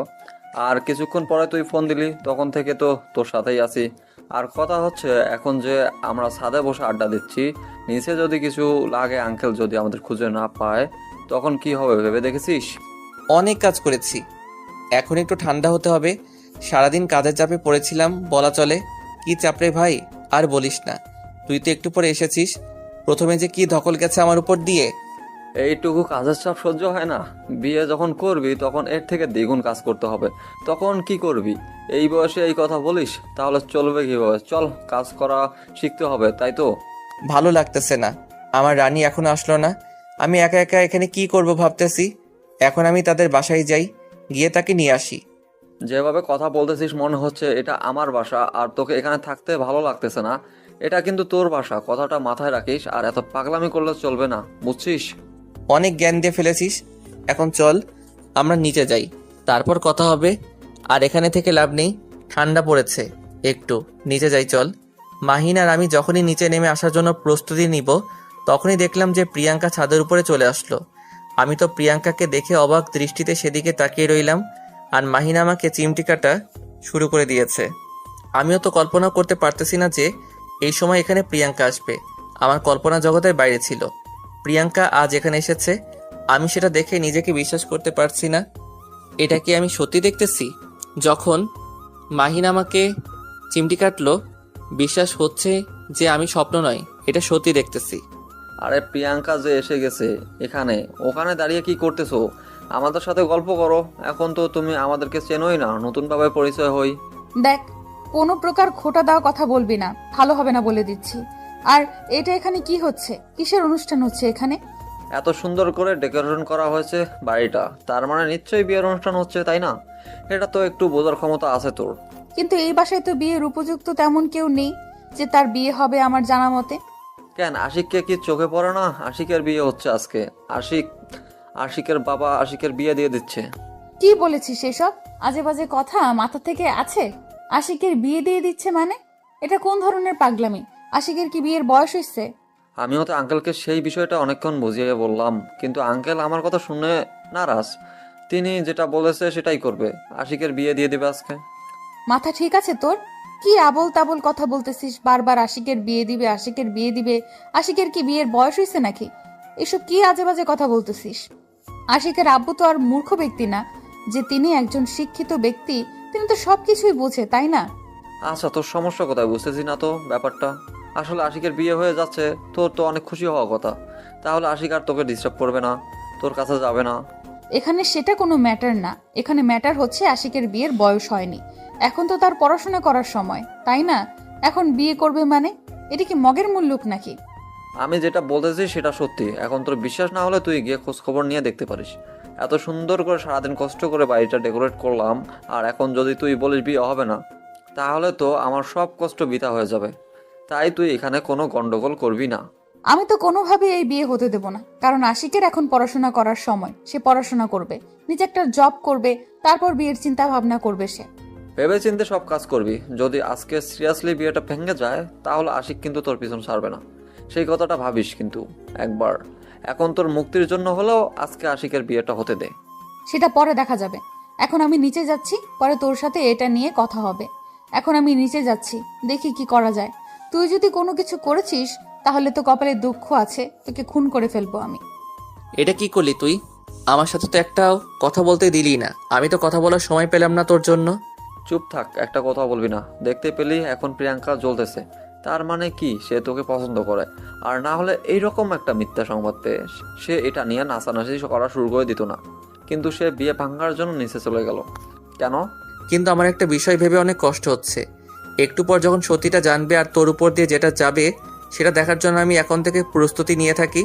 আর কিছুক্ষণ পরে তুই ফোন দিলি, তখন থেকে তো তোর সাথেই আছি। আর কথা হচ্ছে, এখন যে আমরা ছাদে বসে আড্ডা দিচ্ছি, নিচে যদি কিছু লাগে, আঙ্কেল যদি আমাদের খুঁজে না পায়, তখন কি হবে ভেবে দেখেছিস? অনেক কাজ করেছি, এখন একটু ঠান্ডা হতে হবে। সারাদিন কাজের চাপে পড়েছিলাম বলা চলে। কি চাপ রে ভাই, আর বলিস না। তুই তো একটু পরে এসেছিস, প্রথমে যে কি ধকল গেছে আমার উপর দিয়ে। এইটুকু কাজের চাপ সহ্য হয় না? বিয়ে যখন করবি তখন এর থেকে দ্বিগুণ কাজ করতে হবে। তখন কি করবি? এই বয়সে এই কথা বলিস? তাহলে চলবে কিভাবে? চল, কাজ করা শিখতে হবে, তাই তো? ভালো লাগতেছে না, আমার রানী এখনো আসলো না। আমি একা একা এখানে কি করব ভাবতেছি। এখন আমি তাদের বাসায় যাই, গিয়ে তাকে নিয়ে আসি। যেভাবে কথা বলতেছিস মনে হচ্ছে এটা আমার বাসা, আর তোকে এখানে থাকতে ভালো লাগতেছে না। এটা কিন্তু তোর বাসা, কথাটা মাথায় রাখিস। আর এত পাগলামি করলে চলবে না, বুঝছিস? অনেক জ্ঞান দিয়ে ফেলেছিস, এখন চল আমরা নিচে যাই, তারপর কথা হবে। আর এখানে থেকে লাভ নেই, ঠান্ডা পড়েছে, একটু নিচে যাই চল। মাহিন আর আমি যখনই নিচে নেমে আসার জন্য প্রস্তুতি নিব, তখনই দেখলাম যে প্রিয়াঙ্কা ছাদের উপরে চলে আসলো। আমি তো প্রিয়াঙ্কাকে দেখে অবাক দৃষ্টিতে সেদিকে তাকিয়ে রইলাম, আর মাহিন আমাকে চিমটি কাটা শুরু করে দিয়েছে। আমিও তো কল্পনা করতে পারতেছি না যে এই সময় এখানে প্রিয়াঙ্কা আসবে। আমার কল্পনা জগতের বাইরে ছিল। প্রিয়াঙ্কা আজ এখানে এসেছে, আমি সেটা দেখে নিজেকে বিশ্বাস করতে পারছি না। এটা কি আমি সত্যি দেখতেছি? যখন মাহিন আমাকে চিমটি কাটলো, বিশ্বাস হচ্ছে যে আমি স্বপ্ন নয়, এটা সত্যি দেখতেছি। আরে প্রিয়াঙ্কা যে এসে গেছে এখানে, ওখানে দাঁড়িয়ে কি করতেছো? আমাদের সাথে গল্প করো। এখন তো তুমি আমাদেরকে চেনোই না, নতুনভাবে পরিচয় হই। দেখ, কোনো প্রকার খোটা দেওয়া কথা বলবি না, ভালো হবে না বলে দিচ্ছি। আর এটা এখানে কি হচ্ছে? কিসের অনুষ্ঠান হচ্ছে এখানে? এত সুন্দর করে ডেকোরেশন করা হয়েছে বাড়িটা, তার মানে নিশ্চয়ই বিয়ের অনুষ্ঠান হচ্ছে, তাই না? এটা তো একটু বোঝার ক্ষমতা আছে তোর। কিন্তু এই বাসায় তো বিয়ের উপযুক্ত তেমন কেউ নেই যে তার বিয়ে হবে আমার জানা মতে। কেন, আশিককে কি চোখে পড়ে না? আশিকের বিয়ে হচ্ছে আজকে। আশিকের বাবা আশিকের বিয়ে দিয়ে দিচ্ছে। কি বলেছিস এসব আজে বাজে কথা মাথা থেকে আছে? আশিকের বিয়ে দিয়ে দিচ্ছে মানে? এটা কোন ধরনের পাগলামি? আশিকের কি বিয়ের বয়স হয়েছে? আমিও তো আঙ্কেলকে সেই বিষয়টা অনেকক্ষণ বুঝিয়ে বললাম, কিন্তু আঙ্কেল আমার কথা শুনে নারাজ। তিনি যেটা বলেছে সেটাই করবে, আশিকের বিয়ে দিয়ে দিবে আজকে। মাথা ঠিক আছে তোর? কি আবোল তাবোল কথা বলতেছিস বারবার? আশিকের বিয়ে দিবে, আশিকের বিয়ে দিবে। আশিকের কি বিয়ের বয়স হয়েছে নাকি? এসব কি আজে বাজে কথা বলতেছিস? আশিকের আব্বু তো আর মূর্খ ব্যক্তি না যে তিনি একজন শিক্ষিত ব্যক্তি। তিনি তো সবকিছুই বোঝে, তাই না? আচ্ছা, তোর সমস্যা কোথায় বুঝতেছি না তো ব্যাপারটা। আসলে আশিকের বিয়ে হয়ে যাচ্ছে, তোর তো অনেক খুশি হওয়া কথা। তাহলে আশিক আর তোকে ডিস্টার্ব করবে না, তোর কাছে যাবে না। এখানে সেটা কোনো ম্যাটার না। এখানে ম্যাটার হচ্ছে আশিকের বিয়ের বয়স হয়নি, এখন তো তার পড়াশোনা করার সময়, তাই না? এখন বিয়ে করবে মানে এটা কি মগের মুল্লুক নাকি? আমি যেটা বলতেছি সেটা সত্যি। এখন তোর বিশ্বাস না হলে তুই গিয়ে খোঁজ খবর নিয়ে দেখতে পারিস। এত সুন্দর করে সারাদিন কষ্ট করে বাড়িটা ডেকোরেট করলাম, আর এখন যদি তুই বলিস বিয়ে হবে না, তাহলে তো আমার সব কষ্ট বৃথা হয়ে যাবে। তাই তুই এখানে কোনো গন্ডগোল করবি না। আমি তো কোনোভাবে এই বিয়ে হতে দেব না, কারণ আশিকের এখন পড়াশোনা করার সময়। সে পড়াশোনা করবে, নিজে একটা জব করবে, তারপর বিয়ের চিন্তা ভাবনা করবে সে। ভেবে চিন্তে সব কাজ করবি। যদি আজকে সিরিয়াসলি বিয়েটা ভেঙে যায়, তাহলে আশিক কিন্তু তোর পিছন ছাড়বে না। সেই কথাটা ভাবিস কিন্তু একবার। এখন তোর মুক্তির জন্য হলেও আজকে আশিকের বিয়েটা হতে দে। সেটা পরে দেখা যাবে। এখন আমি নিচে যাচ্ছি, পরে তোর সাথে এটা নিয়ে কথা হবে। এখন আমি নিচে যাচ্ছি, দেখি কি করা যায়। তুই যদি কোনো কিছু করেছিস তাহলে তো কপালে দুঃখ আছে, তোকে খুন করে ফেলবো আমি। এটা কি করলি তুই? আমার সাথে তো একটাও কথা বলতে দিলি না। আমি তো কথা বলার সময় পেলাম না তোর জন্য। চুপ থাক, একটা কথা বলবি না। দেখতে পেলি এখন প্রিয়াঙ্কা জ্বলতেছে, তার মানে কি সে তোকে পছন্দ করে। আর না হলে এইরকম একটা মিথ্যা সংবাদ পেয়ে সে এটা নিয়ে নাচানাচি করা শুরু করে দিত না। কিন্তু সে বিয়ে ভাঙার জন্য নিচে চলে গেল কেন? কিন্তু আমার একটা বিষয় ভেবে অনেক কষ্ট হচ্ছে। একটু পর যখন সত্যিটা জানবে আর তোর উপর দিয়ে যেটা যাবে সেটা দেখার জন্য আমি এখন থেকে প্রস্তুতি নিয়ে থাকি।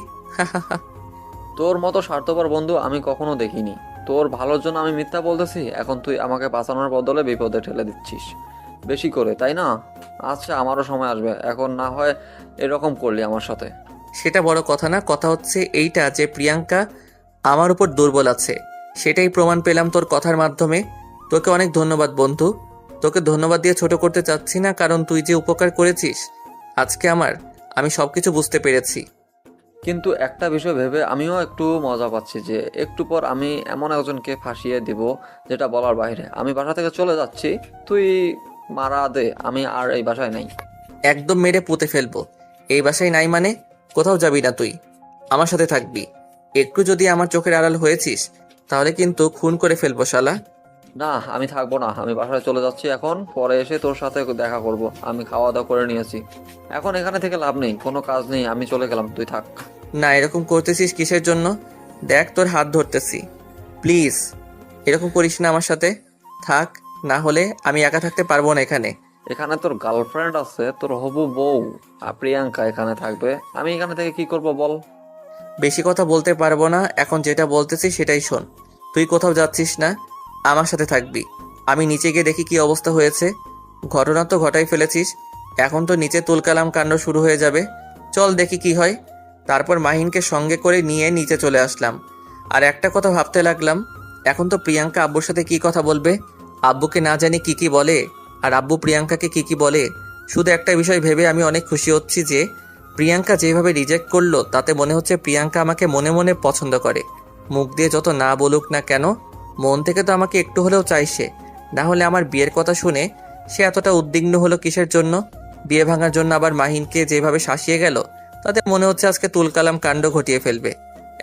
তোর মতো স্বার্থপর বন্ধু আমি কখনো দেখিনি। তোর ভালোর জন্য আমি মিথ্যা বলতেছি, এখন তুই আমাকে বাঁচানোর বদলে বিপদে ঠেলে দিচ্ছিস বেশি করে, তাই না? আচ্ছা, আমারও সময় আসবে, এখন না হয় এরকম করলি আমার সাথে। সেটা বড় কথা না, কথা হচ্ছে এইটা যে প্রিয়াঙ্কা আমার উপর দুর্বল আছে। সেটাই প্রমাণ পেলাম তোর কথার মাধ্যমে। তোকে অনেক ধন্যবাদ বন্ধু। তোকে ধন্যবাদ দিয়ে ছোট করতে চাচ্ছি না, কারণ তুই যে উপকার করেছিস আজকে আমি সবকিছু বুঝতে পেরেছি। কিন্তু একটা বিষয় ভেবে আমিও একটু মজা পাচ্ছি যে একটু পর আমি এমন একজনকে ফাঁসিয়ে দিব যেটা বলার বাইরে। আমি বাসা থেকে চলে যাচ্ছি, তুই মারা দে, আমি আর এই বাসায় নাই। একদম মেরে পুঁতে ফেলবো। এই বাসায় নাই মানে? কোথাও যাবি না তুই, আমার সাথে থাকবি। একটু যদি আমার চোখের আড়াল হয়েছিস তাহলে কিন্তু খুন করে ফেলবো শালা। না, আমি থাকবো না, আমি বাসায় চলে যাচ্ছি এখন। পরে এসে তোর সাথে দেখা করব। আমি খাওয়া দাওয়া করে নিয়েছি, এখন এখানে থেকে লাভ নেই, কোনো কাজ নেই, আমি চলে গেলাম, তুই থাক। না, এরকম করতেছিস কিসের জন্য? দেখ তোর হাত ধরতেছি, প্লিজ এরকম করিস না আমার সাথে। থাক, না হলে আমি একা থাকতে পারবো না এখানে। এখানে তোর গার্লফ্রেন্ড আছে, তোর হবু বউ আর প্রিয়াঙ্কা এখানে থাকবে, আমি এখানে থেকে কি করব বল? বেশি কথা বলতে পারবো না, এখন যেটা বলতেছি সেটাই শোন। তুই কোথাও যাচ্ছিস না, আমার সাথে থাকবি। আমি নিচে গিয়ে দেখি কি অবস্থা হয়েছে। ঘটনা তো ঘটাই ফেলেছিস, এখন তো নিচে তুলকালাম কাণ্ড শুরু হয়ে যাবে। চল দেখি কি হয়। তারপর মাহিনকে সঙ্গে করে নিয়ে নিচে চলে আসলাম। আর একটা কথা ভাবতে লাগলাম, এখন তো প্রিয়াঙ্কা আব্বুর সাথে কি কথা বলবে। আব্বুকে না জানি কি কি বলে, আর আব্বু প্রিয়াঙ্কাকে কি কি বলে। শুধু একটা বিষয় ভেবে আমি অনেক খুশি হচ্ছি যে প্রিয়াঙ্কা যেভাবে রিজেক্ট করলো তাতে মনে হচ্ছে প্রিয়াঙ্কা আমাকে মনে মনে পছন্দ করে। মুখ দিয়ে যত না বলুক না কেন, মন থেকে তো আমাকে একটু হলেও চাইছে। না হলে আমার বিয়ের কথা শুনে সে এতটা উদ্বিগ্ন হলো কিসের জন্য? বিয়ে ভাঙার জন্য আবার মাহিনকে যেভাবে শাসিয়ে গেল, তাতে মনে হচ্ছে আজকে তুলকালাম কাণ্ড ঘটিয়ে ফেলবে।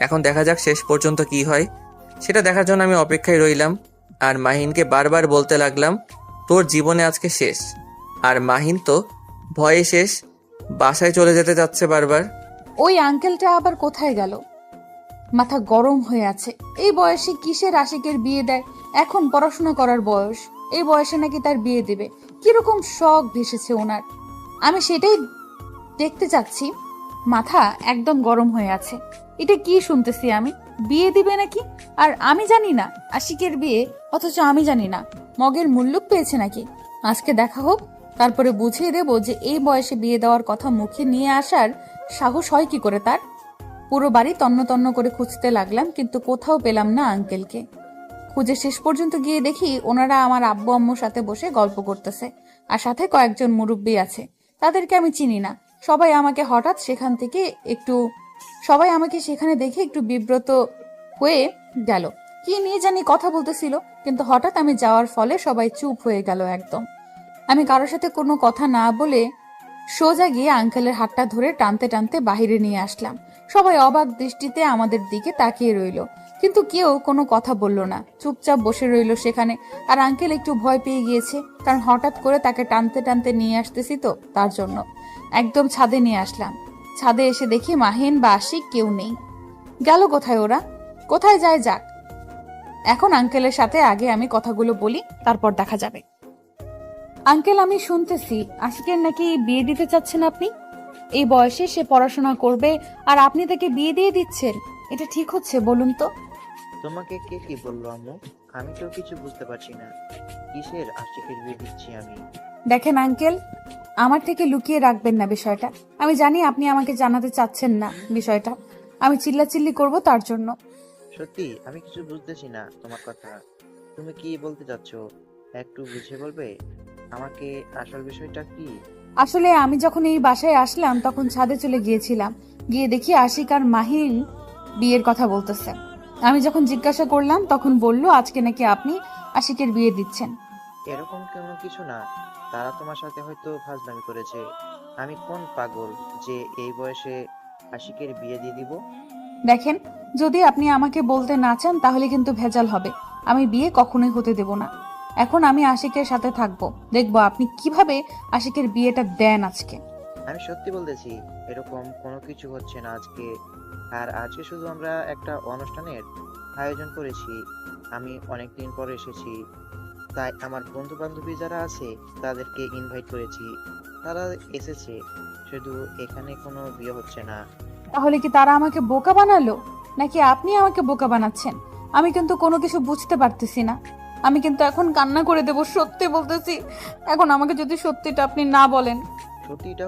এখন দেখা যাক শেষ পর্যন্ত কি হয়, সেটা দেখার জন্য আমি অপেক্ষায় রইলাম। আর মাহিনকে বারবার বলতে লাগলাম, তোর জীবনে আজকে শেষ। আর মাহিন তো ভয়ে শেষ, বাসায় চলে যেতে যাচ্ছে বারবার। ওই আঙ্কেলটা আবার কোথায় গেল? মাথা গরম হয়ে আছে। এই বয়সে কিসের আশিকের বিয়ে দেয়? এখন পড়াশোনা করার বয়স, এই বয়সে নাকি তার বিয়ে দেবে? কিরকম শখ ভেসেছে ওনার, আমি সেটাই দেখতে চাচ্ছি। মাথা একদম গরম হয়ে আছে। এটা কি শুনতেছি আমি? বিয়ে দিবে নাকি? আর আমি জানি না আশিকের বিয়ে, অথচ আমি জানি না মগের মুল্লুক পেয়েছে নাকি। আজকে দেখা হোক, তারপরে বুঝিয়ে দেব যে এই বয়সে বিয়ে দেওয়ার কথা মুখে নিয়ে আসার সাহস হয় কি করে তার। পুরো বাড়ি তন্ন তন্ন করে খুঁজতে লাগলাম, কিন্তু কোথাও পেলাম না আঙ্কেলকে। খুঁজে শেষ পর্যন্ত গিয়ে দেখি ওনারা আমার আব্বু আম্মুর সাথে বসে গল্প করতেছে, আর সাথে কয়েকজন মুরব্বী আছে। তাদেরকে আমি চিনি না। সবাই আমাকে সেখানে দেখে একটু বিব্রত হয়ে গেল। কি নিয়ে জানি কথা বলতেছিল, কিন্তু হঠাৎ আমি যাওয়ার ফলে সবাই চুপ হয়ে গেল একদম। আমি কারোর সাথে কোনো কথা না বলে সোজা গিয়ে আঙ্কেলের হাতটা ধরে টানতে টানতে বাহিরে নিয়ে আসলাম। সবাই অবাক দৃষ্টিতে আমাদের দিকে তাকিয়ে রইল, কিন্তু কেউ কোনো কথা বলল না, চুপচাপ বসে রইল সেখানে। আর আঙ্কেল একটু ভয় পেয়ে গিয়েছে, কারণ হঠাৎ করে তাকে টানতে টানতে নিয়ে আসতেছি তো, তার জন্য। একদম ছাদে নিয়ে আসলাম। ছাদে এসে দেখি মাহিন বা আশিক কেউ নেই। গেল কোথায় ওরা? কোথায় যায় যাক, এখন আঙ্কেলের সাথে আগে আমি কথাগুলো বলি, তারপর দেখা যাবে। আঙ্কেল, আমি শুনতেছি আশিকের নাকি বিয়ে দিতে চাচ্ছেন আপনি। এই বয়সে সে পড়াশোনা করবে, আর আপনি তাকে বিয়ে দিয়ে দিচ্ছেন। এটা ঠিক হচ্ছে বলুন তো? তোমাকে কে কি বললো আম্মু? আমি তো কিছু বুঝতে পারছি না। কিসের আশিকের বিয়ে দিচ্ছি আমি? দেখেন আঙ্কেল, আমার থেকে লুকিয়ে রাখবেন না বিষয়টা। আমি জানি আপনি আমাকে জানাতে চাচ্ছেন না বিষয়টা, আমি চিল্লাচিল্লি করব তার জন্য। সত্যি আমি কিছু বুঝতেছি না তোমার কথা। তুমি কি বলতে চাচ্ছ একটু বুঝিয়ে বলবে আমাকে? আসল বিষয়টা কি? আসলে আমি যখন এই বাসায় আসলাম তখন ছাদে চলে গিয়েছিলাম, গিয়ে দেখি আশিক আর মাহিন বিয়ের কথা বলতেছে। আমি যখন জিজ্ঞাসা করলাম তখন বলল আজকে নাকি আপনি আশিকের বিয়ে দিচ্ছেন। এরকম কোনো কিছু না, তারা তোমার সাথে হয়তো ফাজলামি করেছে। আমি কোন পাগল যে এই বয়সে আশিকের বিয়ে দিয়ে দিব? দেখেন, যদি আপনি আমাকে বলতে না চান তাহলে কিন্তু ভেজাল হবে। আমি বিয়ে কখনোই হতে দেব না। এখন আমি আশিকের সাথে থাকবো, দেখবো আপনি কিভাবে আশিকের বিয়েটা দেন আজকে। আমি সত্যি বলতেছি, এরকম কোনো কিছু হচ্ছে না আজকে। আর আজকে শুধু আমরা একটা অনুষ্ঠানের আয়োজন করেছি। আমি অনেকদিন পরে এসেছি, তাই আমার বন্ধু বান্ধবী যারা আছে তাদেরকে ইনভাইট করেছি, তারা এসেছে। শুধু এখানে কোনো বিয়ে হচ্ছে না। তাহলে কি তারা আমাকে বোকা বানালো, নাকি আপনি আমাকে বোকা বানাচ্ছেন? আমি কিন্তু কোনো কিছু বুঝতে পারতেছি না। আমি কিন্তু এখন কান্না করে দেব, সত্যি বলতেছি। এখন আমাকে যদি সত্যিটা আপনি না বলেন। সত্যিটা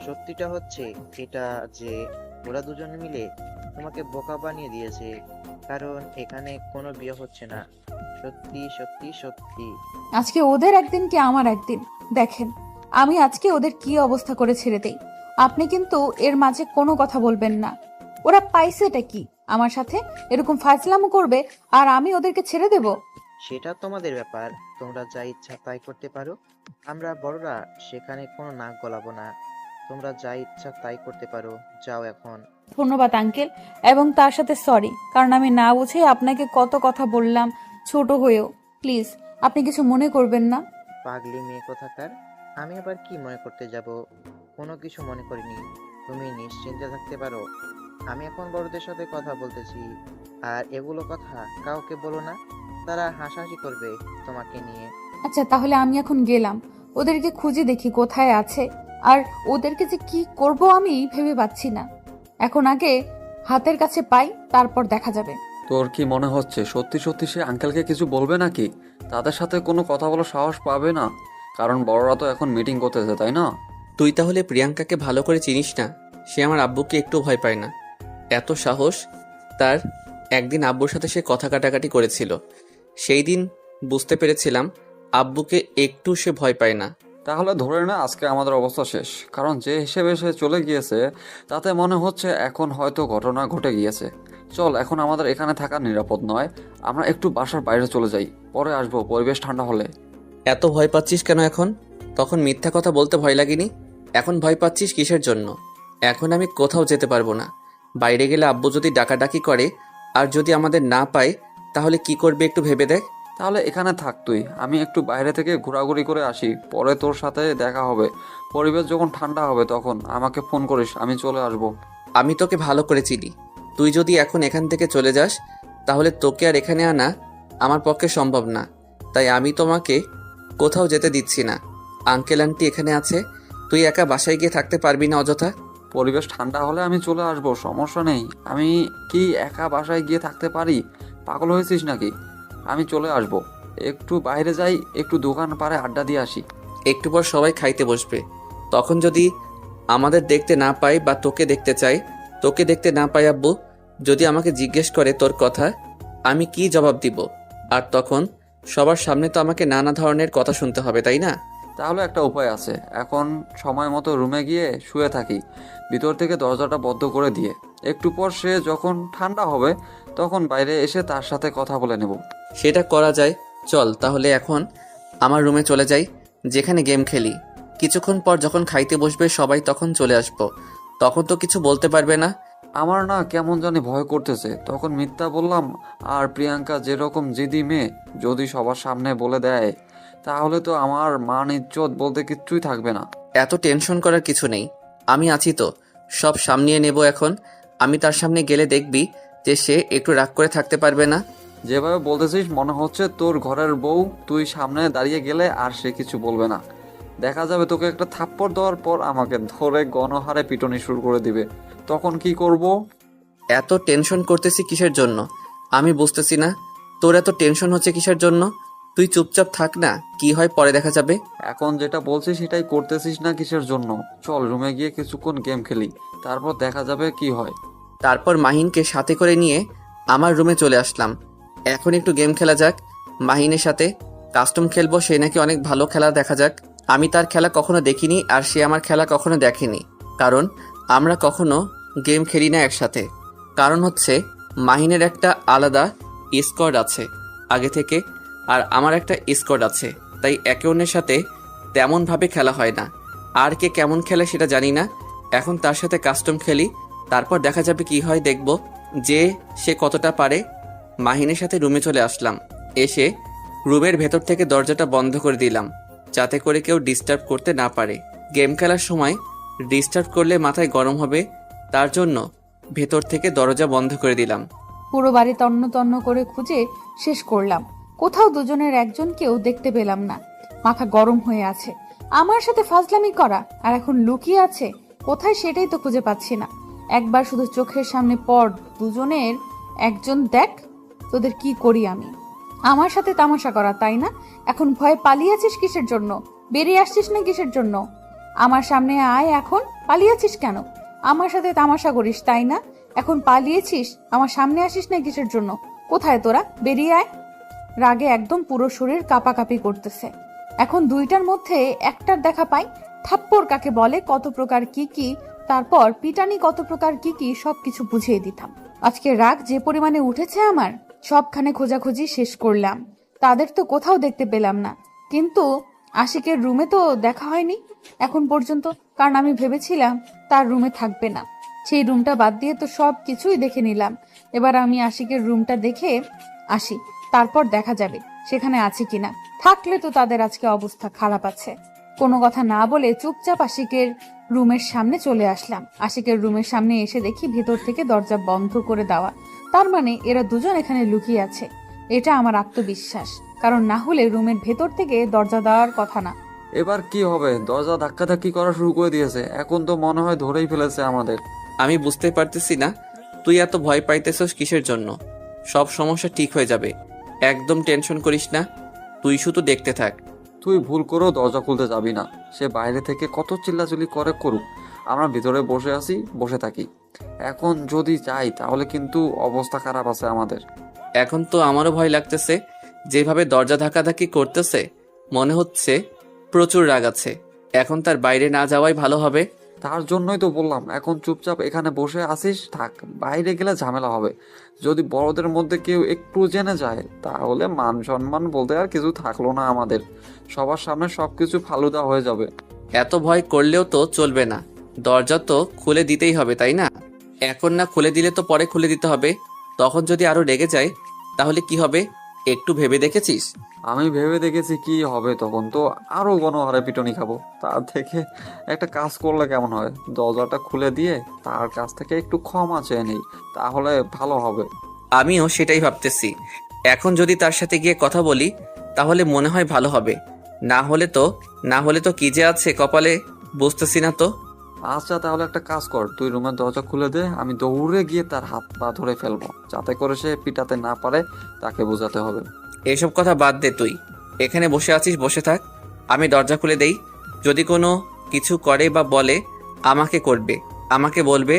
সত্যিটা হচ্ছে এটা যে ওরা দুজনে মিলে তোমাকে বোকা বানিয়ে দিয়েছে, কারণ এখানে কোনো বিয়ে হচ্ছে না। সত্যি সত্যি সত্যি। আজকে ওদের একদিন কি আমার একদিন, দেখেন আমি আজকে ওদের কি অবস্থা করে ছেড়ে দেই। আপনি কিন্তু এর মাঝে কোনো কথা বলবেন না। ওরা পাইছেটা কি আমার সাথে? এরকম ফাজলামো করবে আর আমি ওদেরকে ছেড়ে দেব? সেটা তোমাদের ব্যাপার, তোমরা যা ইচ্ছা তাই করতে পারো। আমরা বড়রা সেখানে কোনো নাক গলাবো না। তোমরা যা ইচ্ছা তাই করতে পারো, যাও এখন। ধন্যবাদ আঙ্কেল, এবং তার সাথে সরি, কারণ আমি না বুঝে আপনাকে কত কথা বললাম, ছোট হয়েও। প্লিজ আপনি কিছু মনে করবেন না। পাগলি মেয়ে কোথাকার, আমি আবার কি মনে করতে যাব? কোনো কিছু মনে করিনি, তুমি নিশ্চিন্তে থাকতে পারো। আমি এখন বড়দের সাথে কথা বলতেছি, আর এগুলো কথা কাউকে বলো না, তারা হাসাহাসি করবে তোমাকে নিয়ে। আচ্ছা তাহলে আমি এখন গেলাম, ওদেরকে খুঁজে দেখি কোথায় আছে। আর ওদেরকে যে কি করব আমি ভেবে পাচ্ছি না। এখন আগে হাতের কাছে পাই, তারপর দেখা যাবে। তোর কি মনে হচ্ছে সত্যি সত্যি সে আঙ্কেলকে কিছু বলবে নাকি? তাদের সাথে কোনো কথা বলার সাহস পাবে না, কারণ বড়রা তো এখন মিটিং করতেছে, তাই না? তুই তাহলে প্রিয়াঙ্কাকে ভালো করে চিনিস না? সে আমার আব্বুকে একটু ভয় পায় না। এত সাহস তার! একদিন আব্বুর সাথে সে কথা কাটাকাটি করেছিল, সেই দিন বুঝতে পেরেছিলাম আব্বুকে একটু সে ভয় পায় না। তাহলে ধরে না আজকে আমাদের অবস্থা শেষ, কারণ যে হিসেবে সে চলে গিয়েছে তাতে মনে হচ্ছে এখন হয়তো ঘটনা ঘটে গিয়েছে। চল, এখন আমাদের এখানে থাকা নিরাপদ নয়, আমরা একটু বাসার বাইরে চলে যাই, পরে আসবো পরিবেশ ঠান্ডা হলে। এত ভয় পাচ্ছিস কেন এখন? তখন মিথ্যা কথা বলতে ভয় লাগেনি? এখন ভয় পাচ্ছিস কিসের জন্য? এখন আমি কোথাও যেতে পারবো না। বাইরে গেলে আব্বু যদি ডাকাডাকি করে আর যদি আমাদের না পায় তাহলে কি করবে একটু ভেবে দেখ। তাহলে এখানে থাক তুই, আমি একটু বাইরে থেকে ঘোরাঘুরি করে আসি, পরে তোর সাথে দেখা হবে। পরিবেশ যখন ঠান্ডা হবে তখন আমাকে ফোন করিস, আমি চলে আসবো। আমি তোকে ভালো করে চিনি। তুই যদি এখন এখান থেকে চলে যাস তাহলে তোকে আর এখানে আনা আমার পক্ষে সম্ভব না। তাই আমি তোমাকে কোথাও যেতে দিচ্ছি না। আঙ্কেল আন্টি এখানে আছে, তুই একা বাসায় গিয়ে থাকতে পারবি না অযথা। পরিবেশ ঠান্ডা হলে আমি চলে আসবো, সমস্যা নেই। আমি কি একা বাসায় গিয়ে থাকতে পারি? পাগল হয়েছিস নাকি? আমি চলে আসবো। একটু বাইরে যাই, একটু দোকান পাড়ে আড্ডা দিয়ে আসি। একটু পর সবাই খাইতে বসবে, তখন যদি আমাদের দেখতে না পাই বা তোকে দেখতে চাই, তোকে দেখতে না পাই আব্বু যদি আমাকে জিজ্ঞেস করে তোর কথা, আমি কি জবাব দিব? আর তখন সবার সামনে তো আমাকে নানা ধরনের কথা শুনতে হবে, তাই না? তাহলে একটা উপায় আছে, এখন সময় মতো রুমে গিয়ে শুয়ে থাকি, ভিতর থেকে দরজাটা বন্ধ করে দিয়ে। একটু পর সে যখন ঠান্ডা হবে তখন বাইরে এসে তার সাথে কথা বলে নেব। সেটা করা যায়। চল তাহলে এখন আমার রুমে চলে যাই, যেখানে গেম খেলি। কিছুক্ষণ পর যখন খাইতে বসবে সবাই তখন চলে আসবো, তখন তো কিছু বলতে পারবে না। আমার না কেমন জানি ভয় করতেছে, তখন মিথ্যা বললাম। আর প্রিয়াঙ্কা যেরকম জিদি মেয়ে, যদি সবার সামনে বলে দেয় তাহলে তো আমার মান ইজ্জত বলতে কিচ্ছুই থাকবে না। এত টেনশন করার কিছু নেই, আমি আছি তো, সব সামলিয়ে নেব। এখন আমি তার সামনে গেলে দেখবি যে সে একটু রাগ করে থাকতে পারবে না। যেভাবে বলতেছিস মনে হচ্ছে তোর ঘরের বউ, তুই সামনে দাঁড়িয়ে গেলে আর সে কিছু বলবে না। দেখা যাবে তোকে একটা থাপ্পড় দেওয়ার পর আমাকে ধরে গণহারে পিটনি শুরু করে দিবে, তখন কি করব? এত টেনশন করতেছি কিসের জন্য আমি বুঝতেছি না। তোর এত টেনশন হচ্ছে কিসের জন্য? তুই চুপচাপ থাক না, কি হয় পরে দেখা যাবে। এখন যেটা বলছিস সেটাই করতেছিস না কিসের জন্য? চল রুমে গিয়ে কিছুক্ষণ গেম খেলি, তারপর দেখা যাবে কি হয়। তারপর মাহিনকে সাথে করে নিয়ে আমার রুমে চলে আসলাম। এখন একটু গেম খেলা যাক মাহিনের সাথে, কাস্টম খেলবো। সে নাকি অনেক ভালো খেলা, দেখা যাক। আমি তার খেলা কখনো দেখিনি আর সে আমার খেলা কখনো দেখেনি, কারণ আমরা কখনো গেম খেলি না একসাথে। কারণ হচ্ছে মাহিনের একটা আলাদা স্কোয়াড আছে আগে থেকে, আর আমার একটা স্কোয়াড আছে, তাই একে অন্যের সাথে তেমনভাবে খেলা হয় না। আর কে কেমন খেলে সেটা জানি না। এখন তার সাথে কাস্টম খেলি, তারপর দেখা যাবে কি হয়, দেখব যে সে কতটা পারে। মাহিনের সাথে রুমে চলে আসলাম, এসে রুমের ভেতর থেকে দরজাটা বন্ধ করে দিলাম যাতে করে কেউ ডিস্টার্ব করতে না পারে। গেম খেলার সময় ডিস্টার্ব করলে মাথায় গরম হবে, তার জন্য ভেতর থেকে দরজা বন্ধ করে দিলাম। পুরো বাড়ি তন্ন তন্ন করে খুঁজে শেষ করলাম, কোথাও দুজনের একজনকেও দেখতে পেলাম না। মাথা গরম হয়ে আছে, আমার সাথে ফাজলামি করা, আর এখন লুকিয়ে আছে কোথায় সেটাই তো খুঁজে পাচ্ছি না। একবার শুধু চোখের সামনে পড়, দুজনের একজন দেখ, তোদের কি করি আমি। আমার সাথে তামাশা করা, তাই না? এখন ভয়ে পালিয়ে আছিস কিসের জন্য? বেরিয়ে আসছিস না কিসের জন্য? আমার সামনে আয়, এখন পালিয়ে আছিস কেন? আমার সাথে তামাশা করিস, তাই না? এখন পালিয়েছিস, আমার সামনে আসিস না কিসের জন্য? কোথায় তোরা? বেরিয়ে আয়। রাগে একদম পুরো শরীর কাঁপাকাঁপি করতেছে। এখন দুইটার মধ্যে একটার দেখা পাই, থাপ্পড় কাকে বলে, কত প্রকার কি কি, তারপর পিটানি কত প্রকার কি কি, সবকিছু বুঝিয়ে দিতাম। আজকে রাগ যে পরিমাণে উঠেছে আমার, সবখানে খোঁজাখুঁজি শেষ করলাম, তাদের তো কোথাও দেখতে পেলাম না। কিন্তু আশিকের রুমে তো দেখা হয়নি এখন পর্যন্ত, কারণ আমি ভেবেছিলাম তার রুমে থাকবে না। সেই রুমটা বাদ দিয়ে তো সব কিছুই দেখে নিলাম। এবার আমি আশিকের রুমটা দেখে আসি, তারপর দেখা যাবে সেখানে আছে কিনা। থাকলে তো তাদের আজকে অবস্থা খারাপ আছে। কোনো কথা না বলে চুপচাপ আশিকের রুমের সামনে চলে আসলাম। আশিকের রুমের সামনে এসে দেখি ভেতর থেকে দরজা বন্ধ করে দেওয়া, তার মানে এরা দুজন এখানে লুকিয়ে আছে। এটা আমার আত্মবিশ্বাস, কারণ না হলে রুমের ভেতর থেকে দরজা দেওয়ার কথা না। এবার কি হবে? দরজা ধাক্কাধাক্কি করা শুরু করে দিয়েছে, এখন তো মনে হয় ধরেই ফেলেছে আমাদের। আমি বুঝতে পারতেছি না তুই এত ভয় পাইতেছস কিসের জন্য। সব সমস্যা ঠিক হয়ে যাবে, একদম টেনশন করিস না, তুই শুধু দেখতে থাক। তুই ভুল করেও দরজা খুলতে যাবি না, সে বাইরে থেকে কত চিল্লাচিল্লি করে করুক, আমরা ভিতরে বসে আছি, বসে থাকি। এখন যদি যাই তাহলে কিন্তু অবস্থা খারাপ আছে আমাদের। এখন তো আমারও ভয় লাগতেছে, যেভাবে দরজা ধাক্কাধাক্কি করতেছে মনে হচ্ছে প্রচুর রাগ আছে। এখন তার বাইরে না যাওয়াই ভালো হবে। তার জন্যই তো বললাম এখন চুপচাপ এখানে বসে আসিস থাক, বাইরে গেলে ঝামেলা হবে। যদি বড়দের মধ্যে কেউ একটু জেনে যায় তাহলে মান সম্মান বলতে আর কিছু থাকলো না আমাদের, সবার সামনে সবকিছু ফালুদা হয়ে যাবে। এত ভয় করলেও তো চলবে না, দরজা তো খুলে দিতেই হবে তাই না? এখন না খুলে দিলে তো পরে খুলে দিতে হবে। তখন যদি আরো রেগে যায় তাহলে কি হবে একটু ভেবে দেখেছিস? আমি ভেবে দেখেছি কি হবে, তখন তো আরো গণহারে পিটনি খাবো। তার থেকে একটা কাজ করলে কেমন হয়, দরজাটা খুলে দিয়ে তার কাছ থেকে একটু ক্ষমা চেয়ে নিই, তাহলে ভালো হবে। আমিও সেটাই ভাবতেছি। এখন যদি তার সাথে গিয়ে কথা বলি তাহলে মনে হয় ভালো হবে। না হলে তো কি যে আছে কপালে বুঝতেছি না তো। আচ্ছা তাহলে একটা কাজ কর, তুই রুমের দরজা খুলে দে, আমি দৌড়ে গিয়ে তার হাত পা ধরে ফেলবো, যাতে করে সে পিটাতে না পারে, তাকে বোঝাতে হবে। এসব কথা বাদ দে, তুই এখানে বসে আছিস, বসে থাক। আমি দরজা খুলে দেই। যদি কোনো কিছু করে বা বলে আমাকে করবে, আমাকে বলবে,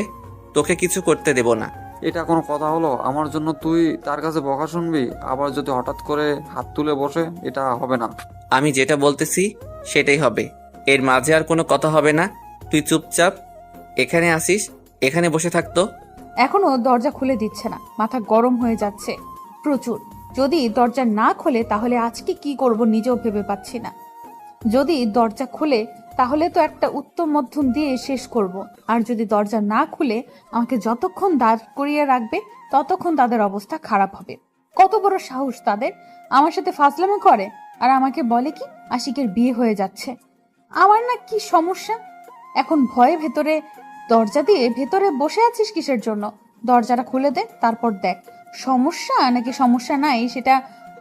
তোকে কিছু করতে দেব না। এটা কোনো কথা হলো? আমার জন্য তুই তার কাছে বকা শুনবি, আবার যদি হঠাৎ করে হাত তুলে বসে, এটা হবে না। আমি যেটা বলতেছি সেটাই হবে, এর মাঝে আর কোনো কথা হবে না। তুই চুপচাপ এখানে আসিস, এখানে বসে থাকতো। এখনো দরজা খুলে দিচ্ছে না, মাথা গরম হয়ে যাচ্ছে প্রচুর। যদি দরজা না খোলে তাহলে আজকে কি করব নিজেও ভেবে পাচ্ছি না। যদি দরজা খুলে তাহলে তো একটা উত্তম মধ্যম দিয়ে শেষ করব, আর যদি দরজা না খুলে আমাকে যতক্ষণ দাঁড় করিয়ে রাখবে ততক্ষণ তাদের অবস্থা খারাপ হবে। কত বড় সাহস তাদের, আমার সাথে ফাজলামো করে আর আমাকে বলে কি আশিকের বিয়ে হয়ে যাচ্ছে। আমার না কি সমস্যা? এখন ভয়ে ভেতরে দরজা দিয়ে ভেতরে বসে আছিস কিসের জন্য? দরজাটা খুলে দে, তারপর দেখ সমস্যা নাকি সমস্যা নাই সেটা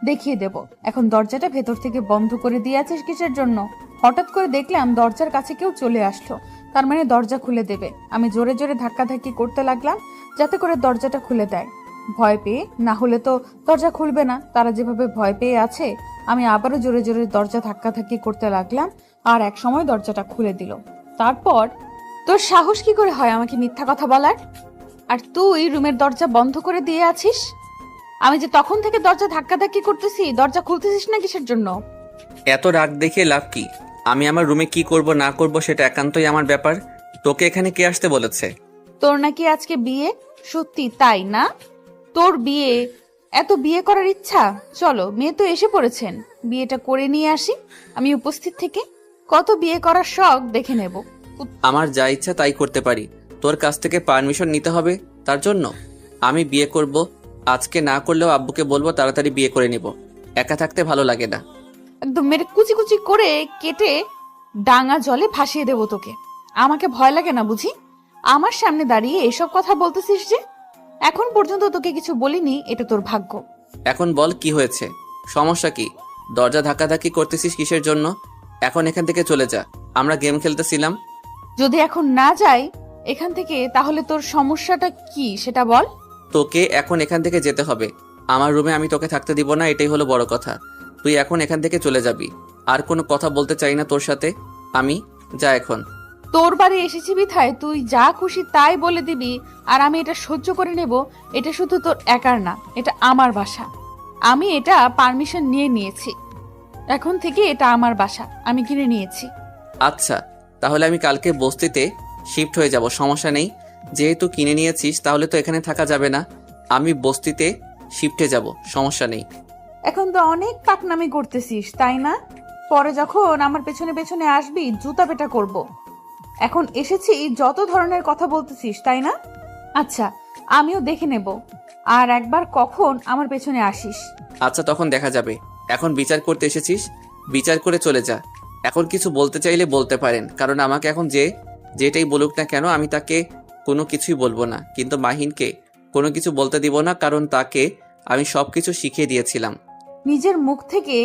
দেখিয়ে দেব। এখন দরজাটা ভেতর থেকে বন্ধ করে দিয়ে আছিস কিসের জন্য? হঠাৎ করে দেখলাম দরজার কাছে কেউ চলে আসলো, তার মানে দরজা খুলে দেবে। আমি জোরে জোরে ধাক্কাধাক্কি করতে লাগলাম যাতে করে দরজাটা খুলে দেয়। ভয় পেয়ে, না হলে তো দরজা খুলবে না। তারা যেভাবে ভয় পেয়ে আছে, আমি আবারও জোরে জোরে দরজা ধাক্কাধাক্কি করতে লাগলাম, আর এক সময় দরজাটা খুলে দিল। তারপর, তোর সাহস কি করে হয় আমাকে মিথ্যা কথা বলার? আর তুই রুমের দরজা বন্ধ করে দিয়ে আছিস। আমি যে তখন থেকে দরজা ধাক্কাধাক্কি করতেছি, দরজা খুলতেছিস না কিসের জন্য? এত রাগ দেখে লাভ কি? আমি আমার রুমে কি করব না করব সেটা একান্তই আমার ব্যাপার। তোকে এখানে কে আসতে বলেছে? তোর নাকি আজকে বিয়ে? সত্যি তাই না? তোর বিয়ে? এত বিয়ে করার ইচ্ছা? চলো, মেয়ে তো এসে পড়েছেন, বিয়েটা করে নিয়ে আসি। আমি উপস্থিত থেকে কত বিয়ে করার শখ দেখে নেব। আমার যা ইচ্ছা তাই করতে পারি, তোর কাছ থেকে পারমিশন নিতে হবে তার জন্য? আমি বিয়ে করব, আজকে না করলেও আব্বুকে বলবো তাড়াতাড়ি বিয়ে করে নিব। একা থাকতে ভালো লাগে না। একদম মেরে কুচি কুচি করে কেটে ডাঙা জলে ভাসিয়ে দেবো তোকে। আমাকে ভয় লাগে না বুঝি? আমার সামনে দাঁড়িয়ে এসব কথা বলতেছিস যে? এখন পর্যন্ত তোকে কিছু বলিনি, এটা তোর ভাগ্য। এখন বল কি হয়েছে, সমস্যা কি? দরজা ধাক্কাধাক্কি করতেছিস কিসের জন্য? এখন এখান থেকে চলে যা, আমরা গেম খেলতেছিলাম। যদি এখন না যাই এখান থেকে তাহলে তোর সমস্যাটা কি সেটা বল। তোকে এখন এখান থেকে যেতে হবে। আমার রুমে আমি তোকে থাকতে দিব না, এটাই হলো বড় কথা। তুই এখন এখান থেকে চলে যাবি, আর কোনো কথা বলতে চাই না তোর সাথে আমি। যা এখন। তোর বাড়ি এসেছি বিথায় তুই যা খুশি তাই বলে দিবি, আর আমি এটা সহ্য করে নেব? এটা শুধু তোর একার না, এটা আমার বাসা। আমি এটা পারমিশন নিয়ে নিয়েছি। এখন থেকে এটা আমার বাসা, আমি কিনে নিয়েছি। আচ্ছা, তাহলে আমি কালকে বস্তিতে শিফট হয়ে যাব, সমস্যা নেই। যেহেতু কিনে নিয়েছিস তাহলে তো এখানে থাকা যাবে না, আমি বস্তিতে শিফটে যাব, সমস্যা নেই। এখন তো অনেক পাকনামি করতেছিস তাই না? পরে যখন আমার পেছনে পেছনে আসবি জুতা পেটা করব। এখন এসেছি যত ধরনের কথা বলতেছিস তাই না? আচ্ছা, আমিও দেখে নেব আর একবার কখন আমার পেছনে আসিস। আচ্ছা, তখন দেখা যাবে। এখন বিচার করতে এসেছিস, বিচার করে চলে যা। এখন কিছু বলতে চাইলে বলতে পারেন, কারণ আমাকে এখন যেটাই বলুক না কেন আমি তাকে কোনো কিছুই বলবো না। কিন্তু মাহিনকে কোনো কিছু বলতে দিব না, কারণ তাকে আমি সবকিছু শিখিয়ে দিয়েছিলাম। নিজের মুখ থেকে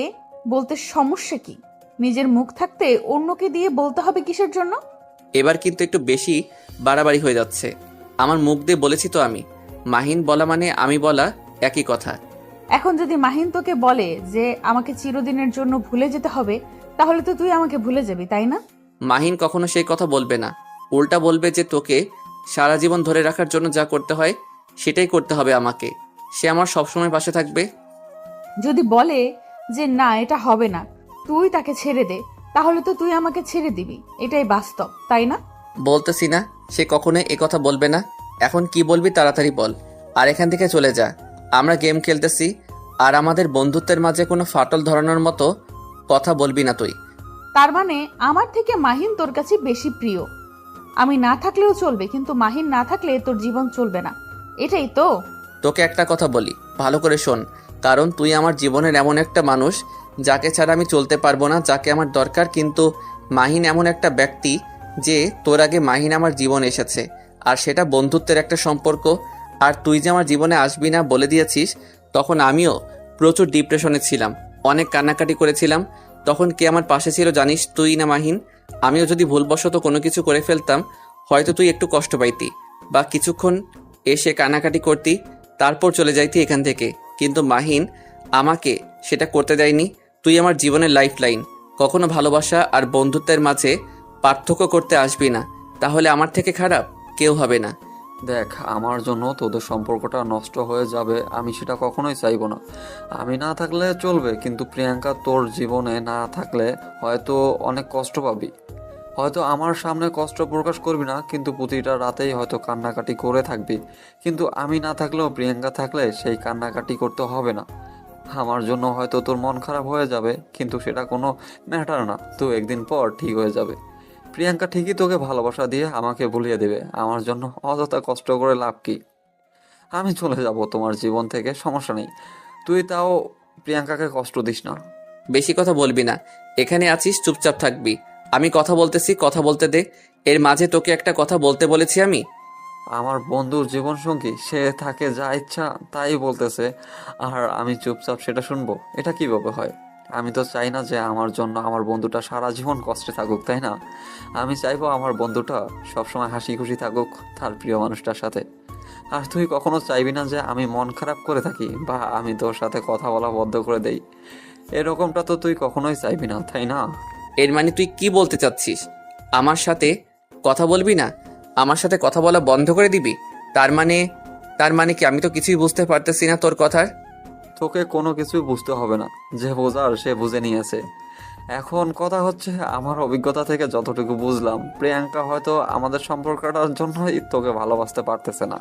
বলতে সমস্যা কি? নিজের মুখ থাকতে অন্যকে দিয়ে বলতে হবে কিসের জন্য? এবার কিন্তু একটু বেশি বাড়াবাড়ি হয়ে যাচ্ছে। আমার মুখ দিয়ে বলেছি তো আমি, মাহিন বলা মানে আমি বলা একই কথা। এখন যদি মাহিন তোকে বলে যে আমাকে চিরদিনের জন্য ভুলে যেতে হবে, তাহলে তো তুই আমাকে ভুলে যাবি তাই না? মাহিন কখনো সেই কথা বলবে না, উল্টা বলবে যে তোকে সারা জীবন ধরে রাখার জন্য যা করতে হয় সেটাই করতে হবে আমাকে। সে আমার সবসময় পাশে থাকবে। যদি বলে যে না এটা হবে না, তুই তাকে ছেড়ে দে, তাহলে তো তুই আমাকে ছেড়ে দিবি, এটাই বাস্তব, তাই না? বলতেছি না সে কখনোই এ কথা বলবে না। এখন কি বলবি তাড়াতাড়ি বল, আর এখান থেকে চলে যা। আমরা গেম খেলতেছি, আর আমাদের বন্ধুত্বের মাঝে কোনো ফাটল ধরানোর মতো কথা বলবি না তুই। তার মানে আমার থেকে মাহিন তোর কাছে বেশি প্রিয়। আমি না থাকলেও চলবে, কিন্তু মাহিন না থাকলে তোর জীবন চলবে না, এটাই তো? তোকে একটা কথা বলি, ভালো করে শোন, কারণ তুই আমার জীবনের এমন একটা মানুষ যাকে ছাড়া আমি চলতে পারবো না, যাকে আমার দরকার। কিন্তু মাহিন এমন একটা ব্যক্তি যে তোর আগে মাহিন আমার জীবনে এসেছে, আর সেটা বন্ধুত্বের একটা সম্পর্ক। আর তুই যে আমার জীবনে আসবি না বলে দিয়েছিস, তখন আমিও প্রচুর ডিপ্রেশনে ছিলাম, অনেক কান্নাকাটি করেছিলাম। তখন কে আমার পাশে ছিল জানিস? তুই না মাহিন। আমিও যদি ভুলবশত কোনো কিছু করে ফেলতাম, হয়তো তুই একটু কষ্ট পাইতি বা কিছুক্ষণ এসে কান্নাকাটি করতি, তারপর চলে যাইতি এখান থেকে। কিন্তু মাহিন আমাকে সেটা করতে দেয়নি। তুই আমার জীবনের লাইফ লাইন। কখনো ভালোবাসা আর বন্ধুত্বের মাঝে পার্থক্য করতে আসবি না, তাহলে আমার থেকে খারাপ কেউ হবে না। দেখ, আমার জন্য তোদের সম্পর্কটা নষ্ট হয়ে যাবে আমি সেটা কখনোই চাইবো না। আমি না থাকলে চলবে, কিন্তু প্রিয়াঙ্কা তোর জীবনে না থাকলে হয়তো অনেক কষ্ট পাবি। হয়তো আমার সামনে কষ্ট প্রকাশ করবি না, কিন্তু প্রতিটা রাতেই হয়তো কান্নাকাটি করে থাকবি। কিন্তু আমি না থাকলেও প্রিয়াঙ্কা থাকলে সেই কান্নাকাটি করতে হবে না। আমার জন্য হয়তো তোর মন খারাপ হয়ে যাবে, কিন্তু সেটা কোনো ম্যাটার না, তো একদিন পর ঠিক হয়ে যাবে। প্রিয়াঙ্কা ঠিকই তোকে ভালোবাসা দিয়ে আমাকে ভুলিয়ে দেবে। আমার জন্য অযথা কষ্ট করে লাভ কি? আমি চলে যাব তোমার জীবন থেকে, সমস্যা নেই। তুই তাও প্রিয়াঙ্কাকে কষ্ট দিস না। বেশি কথা বলবি না, এখানে আছিস চুপচাপ থাকবি। আমি কথা বলতেছি, কথা বলতে দে। এর মাঝে তোকে একটা কথা বলতে বলেছি আমি। আমার বন্ধুর জীবনসঙ্গী, সে তাকে যা ইচ্ছা তাই বলতেছে, আর আমি চুপচাপ সেটা শুনবো? এটা কিভাবে হয়? আমি তো চাই না যে আমার জন্য আমার বন্ধুটা সারা জীবন কষ্টে থাকুক, তাই না? আমি চাইবো আমার বন্ধুটা সবসময় হাসি খুশি থাকুক তার প্রিয় মানুষটার সাথে। আর তুই কখনো চাইবি না যে আমি মন খারাপ করে থাকি বা আমি তোর সাথে কথা বলা বন্ধ করে দেই। এরকমটা তো তুই কখনোই চাইবি না, তাই না? এর মানে তুই কি বলতে চাচ্ছিস? আমার সাথে কথা বলবি না? আমার সাথে কথা বলা বন্ধ করে দিবি? তার মানে কি? আমি তো কিছুই বুঝতে পারতেছি না তোর কথার। তোকে কোনো কিছুই বুঝতে হবে না, যে বোঝার সে বুঝে নিয়েছে। এখন কথা হচ্ছে, আমার অভিজ্ঞতা থেকে যতটুকু বুঝলাম, প্রিয়াঙ্কা হয়তো আমাদের সম্পর্কটার জন্যই তোকে ভালোবাসতে পারতেছে না।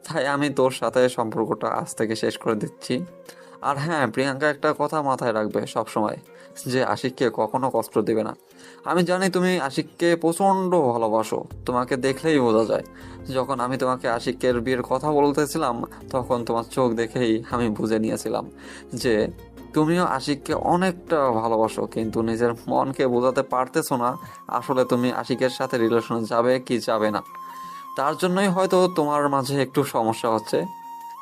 তাই আমি তোর সাথে সম্পর্কটা আজ থেকে শেষ করে দিচ্ছি। আর হ্যাঁ, প্রিয়াঙ্কা একটা কথা মাথায় রাখবে সব সময়, যে আশিককে কখনো কষ্ট দিবে না। আমি জানি তুমি আশিককে প্রচণ্ড ভালোবাসো, তোমাকে দেখলেই বোঝা যায়। যখন আমি তোমাকে আশিকের বিয়ের কথা বলতেছিলাম, তখন তোমার চোখ দেখেই আমি বুঝে নিয়েছিলাম যে তুমিও আশিককে অনেকটা ভালোবাসো, কিন্তু নিজের মনকে বোঝাতে পারতেছো না আসলে তুমি আশিকের সাথে রিলেশনে যাবে কি যাবে না। তার জন্যই হয়তো তোমার মাঝে একটু সমস্যা হচ্ছে।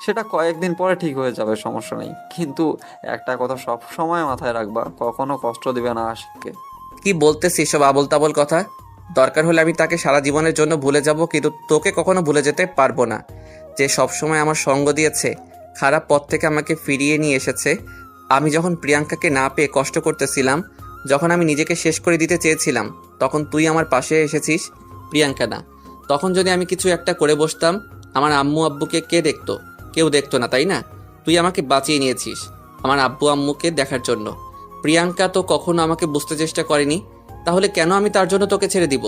সেটা কয়েকদিন পরে ঠিক হয়ে যাবে, সমস্যা নেই। কিন্তু একটা কথা সব সময় মাথায় রাখবা, কখনো কষ্ট দিবে না আশিককে। কি বলতেছিস সব আবল তাবল কথা? দরকার হলে আমি তাকে সারা জীবনের জন্য ভুলে যাব, কিন্তু তোকে কখনো ভুলে যেতে পারবো না। যে সব সময় আমার সঙ্গ দিয়েছে, খারাপ পথ থেকে আমাকে ফিরিয়ে নিয়ে এসেছে। আমি যখন প্রিয়াঙ্কাকে না পেয়ে কষ্ট করতেছিলাম, যখন আমি নিজেকে শেষ করে দিতে চেয়েছিলাম, তখন তুই আমার পাশে এসেছিস। প্রিয়াঙ্কা না, তখন যদি আমি কিছু একটা করে বসতাম, আমার আম্মু আব্বুকে কে দেখতো? কেউ দেখতো না, তাই না? তুই আমাকে বাঁচিয়ে নিয়েছিস আমার আব্বু আম্মুকে দেখার জন্য। প্রিয়াঙ্কা তো কখনো আমাকে বুঝতে চেষ্টা করেনি, তাহলে কেন আমি তার জন্য তোকে ছেড়ে দিব?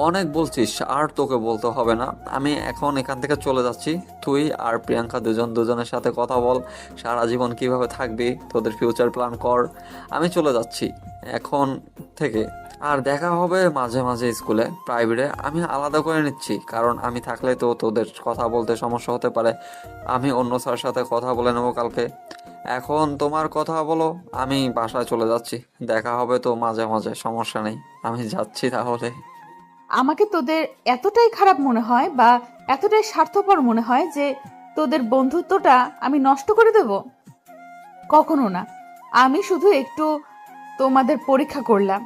অনেক বলছিস, আর তোকে বলতে হবে না। আমি এখন এখান থেকে চলে যাচ্ছি। তুই আর প্রিয়াঙ্কা দুজনের সাথে কথা বল, সারা জীবন কিভাবে থাকবি, তোদের ফিউচার প্ল্যান কর। আমি চলে যাচ্ছি এখন থেকে। আর দেখা হবে মাঝে মাঝে স্কুলে, প্রাইভেটে আমি আলাদা করে নিচ্ছি, কারণ আমি থাকলে তো তোদের কথা বলতে সমস্যা হতে পারে। আমি অন্য স্যারের সাথে কথা বলে নেবো কালকে। এখন তোমার কথা বলো, আমি বাসায় চলে যাচ্ছি। দেখা হবে তো মাঝে মাঝে, সমস্যা নেই। আমি যাচ্ছি তাহলে। আমাকে তোদের এতটাই খারাপ মনে হয় বা এতটাই স্বার্থপর মনে হয় যে তোদের বন্ধুত্বটা আমি নষ্ট করে দেব? কখনো না। আমি শুধু একটু তোমাদের পরীক্ষা করলাম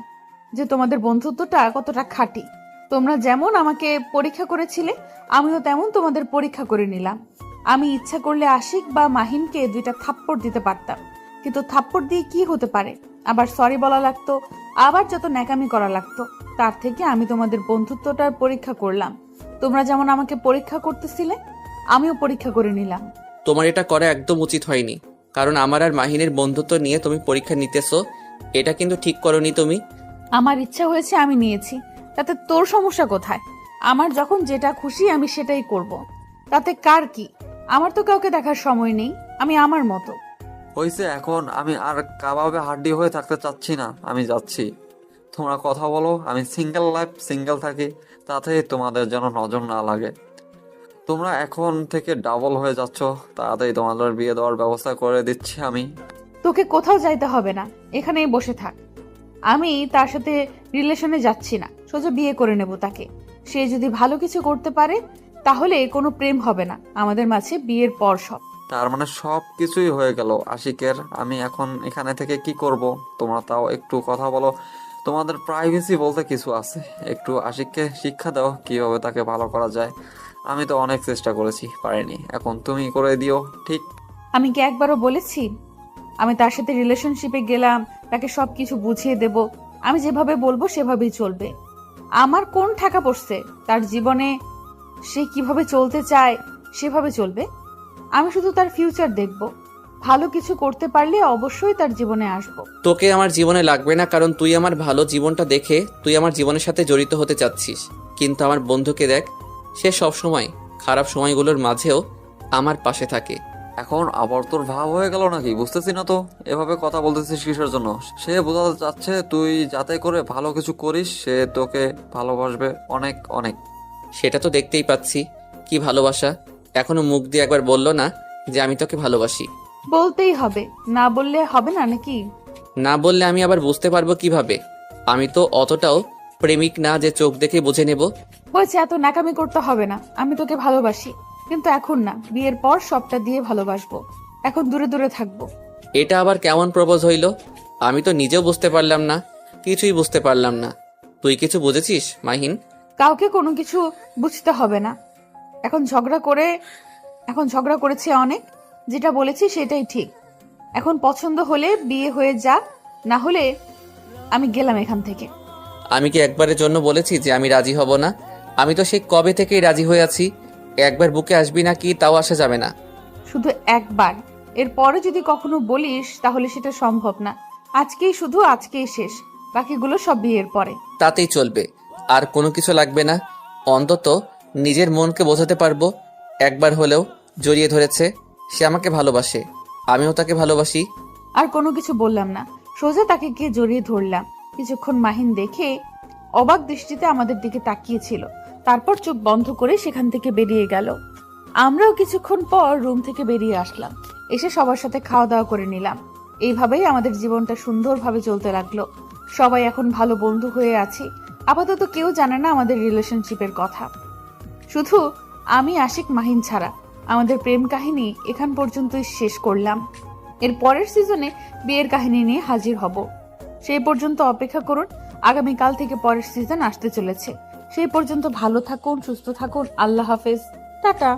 যে তোমাদের বন্ধুত্বটা কতটা খাঁটি। তোমরা যেমন আমাকে পরীক্ষা করেছিলে, আমিও তেমন তোমাদের পরীক্ষা করে নিলাম। আমি ইচ্ছা করলে আশিক বা মাহিনকে 2টা থাপ্পড় দিতে পারতাম, কিন্তু থাপ্পড় দিয়ে কি হতে পারে? আবার সরি বলা লাগতো, আবার যত ন্যাকামি করা লাগতো। তার থেকে আমি তোমাদের বন্ধুত্বটার পরীক্ষা করলাম। তোমরা যেমন আমাকে পরীক্ষা করতেছিলে, আমিও পরীক্ষা করে নিলাম। তোমার এটা করা একদম উচিত হয়নি, কারণ আমার আর মাহিনের বন্ধুত্ব নিয়ে তুমি পরীক্ষা নিতেছো, এটা কিন্তু ঠিক করনি তুমি। আমার ইচ্ছা হয়েছে, আমি নিয়েছি, তাতে তোর সমস্যা কোথায়? আমার যখন যেটা খুশি আমি সেটাই করব। তাতে কার কি? আমার তো কাউকে দেখার সময় নেই, আমি আমার মতো। হয়েছে, এখন আমি আর কাবাবে হাড্ডি হয়ে থাকতে চাচ্ছি না, আমি যাচ্ছি। তোমরা কথা বলো, আমি সিঙ্গেল লাইফ সিঙ্গেল থাকি, তাতে তোমাদের যেন নজর না লাগে। তোমরা এখন থেকে ডাবল হয়ে যাচ্ছ, তাড়াতাড়ি তোমাদের বিয়ে দেওয়ার ব্যবস্থা করে দিচ্ছি আমি। তোকে কোথাও যাইতে হবে না, এখানেই বসে থাক। আমি তার সাথে রিলেশনে যাচ্ছি না, সোজা বিয়ে করে নেব তাকে। সে যদি ভালো কিছু করতে পারে তাহলে কোনো প্রেম হবে না আমাদের মাঝে, বিয়ের পর সব। তার মানে সব কিছুই হয়ে গেল আশিকের। আমি এখন এখানে থেকে কি করব? তোমরা তাও একটু কথা বলো, তোমাদের প্রাইভেসি বলতে কিছু আছে। একটু আশিককে শিক্ষা দাও কিভাবে তাকে ভালো করা যায়। আমি তো অনেক চেষ্টা করেছি, পারিনি, এখন তুমি করে দিও। ঠিক আমি কি একবারও বলেছি আমি তার সাথে রিলেশনশিপে গেলাম তাকে সবকিছু বুঝিয়ে দেব? আমি যেভাবে বলবো সেভাবেই চলবে। আমার কোন ঠাকা পড়ছে তার জীবনে? সে কিভাবে চলতে চায় সেভাবে চলবে। আমি শুধু তার ফিউচার দেখব। ভালো কিছু করতে পারলে অবশ্যই তার জীবনে আসবো। তোকে আমার জীবনে লাগবে না, কারণ তুই আমার ভালো জীবনটা দেখে তুই আমার জীবনের সাথে জড়িত হতে চাচ্ছিস। কিন্তু আমার বন্ধুকে দেখ, সে সব সময় খারাপ সময়গুলোর মাঝেও আমার পাশে থাকে। এখন আবার তোর ভাব হয়ে গেল নাকি? বুঝতেছি না তো, এভাবে কথা বলতেছিস কিসের জন্য? সে বোঝাতে চাচ্ছে তুই যাতে করে ভালো কিছু করিস, সে তোকে ভালোবাসবে অনেক অনেক। সেটা তো দেখতেই পাচ্ছি, কি ভালোবাসা। এখনো মুখ দিয়ে একবার বললো না যে আমি তোকে ভালোবাসি। বলতেই হবে, না বললে হবে না নাকি? না বললে আমি আবার বুঝতে পারবো কিভাবে? আমি তো অতটাও প্রেমিক না যে চোখ দেখে বুঝে নেব। বলছে এত নাকামি করতে হবে না, আমি তোকে ভালোবাসি, কিন্তু এখন না, বিয়ের পর সবটা দিয়ে ভালোবাসবো। এখন দূরে দূরে থাকবো। এটা আবার কেমন প্রপোজ হইল? আমি তো নিজেও বুঝতে পারলাম না, কিছুই বুঝতে পারলাম না। তুই কিছু বুঝেছিস মাহিন? কাউকে কোনো কিছু বুঝতে হবে না। এখন ঝগড়া করেছে অনেক, যেটা বলেছি সেটাই ঠিক। এখন পছন্দ হলে বিয়ে হয়ে যা, না হলে আমি গেলাম এখান থেকে। আমি কি একবারের জন্য বলেছি যে আমি রাজি হব না? আমি তো সেই কবে থেকেই রাজি হয়ে আছি। একবার বুকে আসবি না কি তাও আসা যাবে না। শুধু একবার, এরপরে যদি কখনো বলিস তাহলে সেটা সম্ভব না। আজকেই শুধু, আজকেই শেষ, বাকিগুলো সব বিয়ের পরে। তাতেই চলবে, আর কোনো কিছু লাগবে না। অন্তত নিজের মনকে বোঝাতে পারবো একবার হলেও জড়িয়ে ধরেছে, সে আমাকে ভালোবাসে, আমিও তাকে ভালোবাসি। আর কোনো কিছু বললাম না, সোজা তাকে গিয়ে জড়িয়ে ধরলাম। কিছুক্ষণ মাহিন দেখে অবাক দৃষ্টিতে আমাদের দিকে তাকিয়েছিল, তারপর চোখ বন্ধ করে সেখান থেকে বেরিয়ে গেল। আমরাও কিছুক্ষণ পর রুম থেকে বেরিয়ে আসলাম, এসে সবার সাথে খাওয়া দাওয়া করে নিলাম। এইভাবেই আমাদের জীবনটা সুন্দরভাবে চলতে লাগলো। সবাই এখন ভালো বন্ধু হয়ে আছি। আপাতত কেউ জানে না আমাদের রিলেশনশিপের কথা, শুধু আমি, আশিক, মাহিন ছাড়া। আমাদের প্রেম কাহিনী এখান পর্যন্তই শেষ করলাম। এর পরের সিজনে বিয়ের কাহিনী নিয়ে হাজির হব। সেই পর্যন্ত অপেক্ষা করুন, আগামীকাল থেকে পরের সিজন আসতে চলেছে। সেই পর্যন্ত ভালো থাকুন, সুস্থ থাকুন। আল্লাহ হাফেজ, টাটা।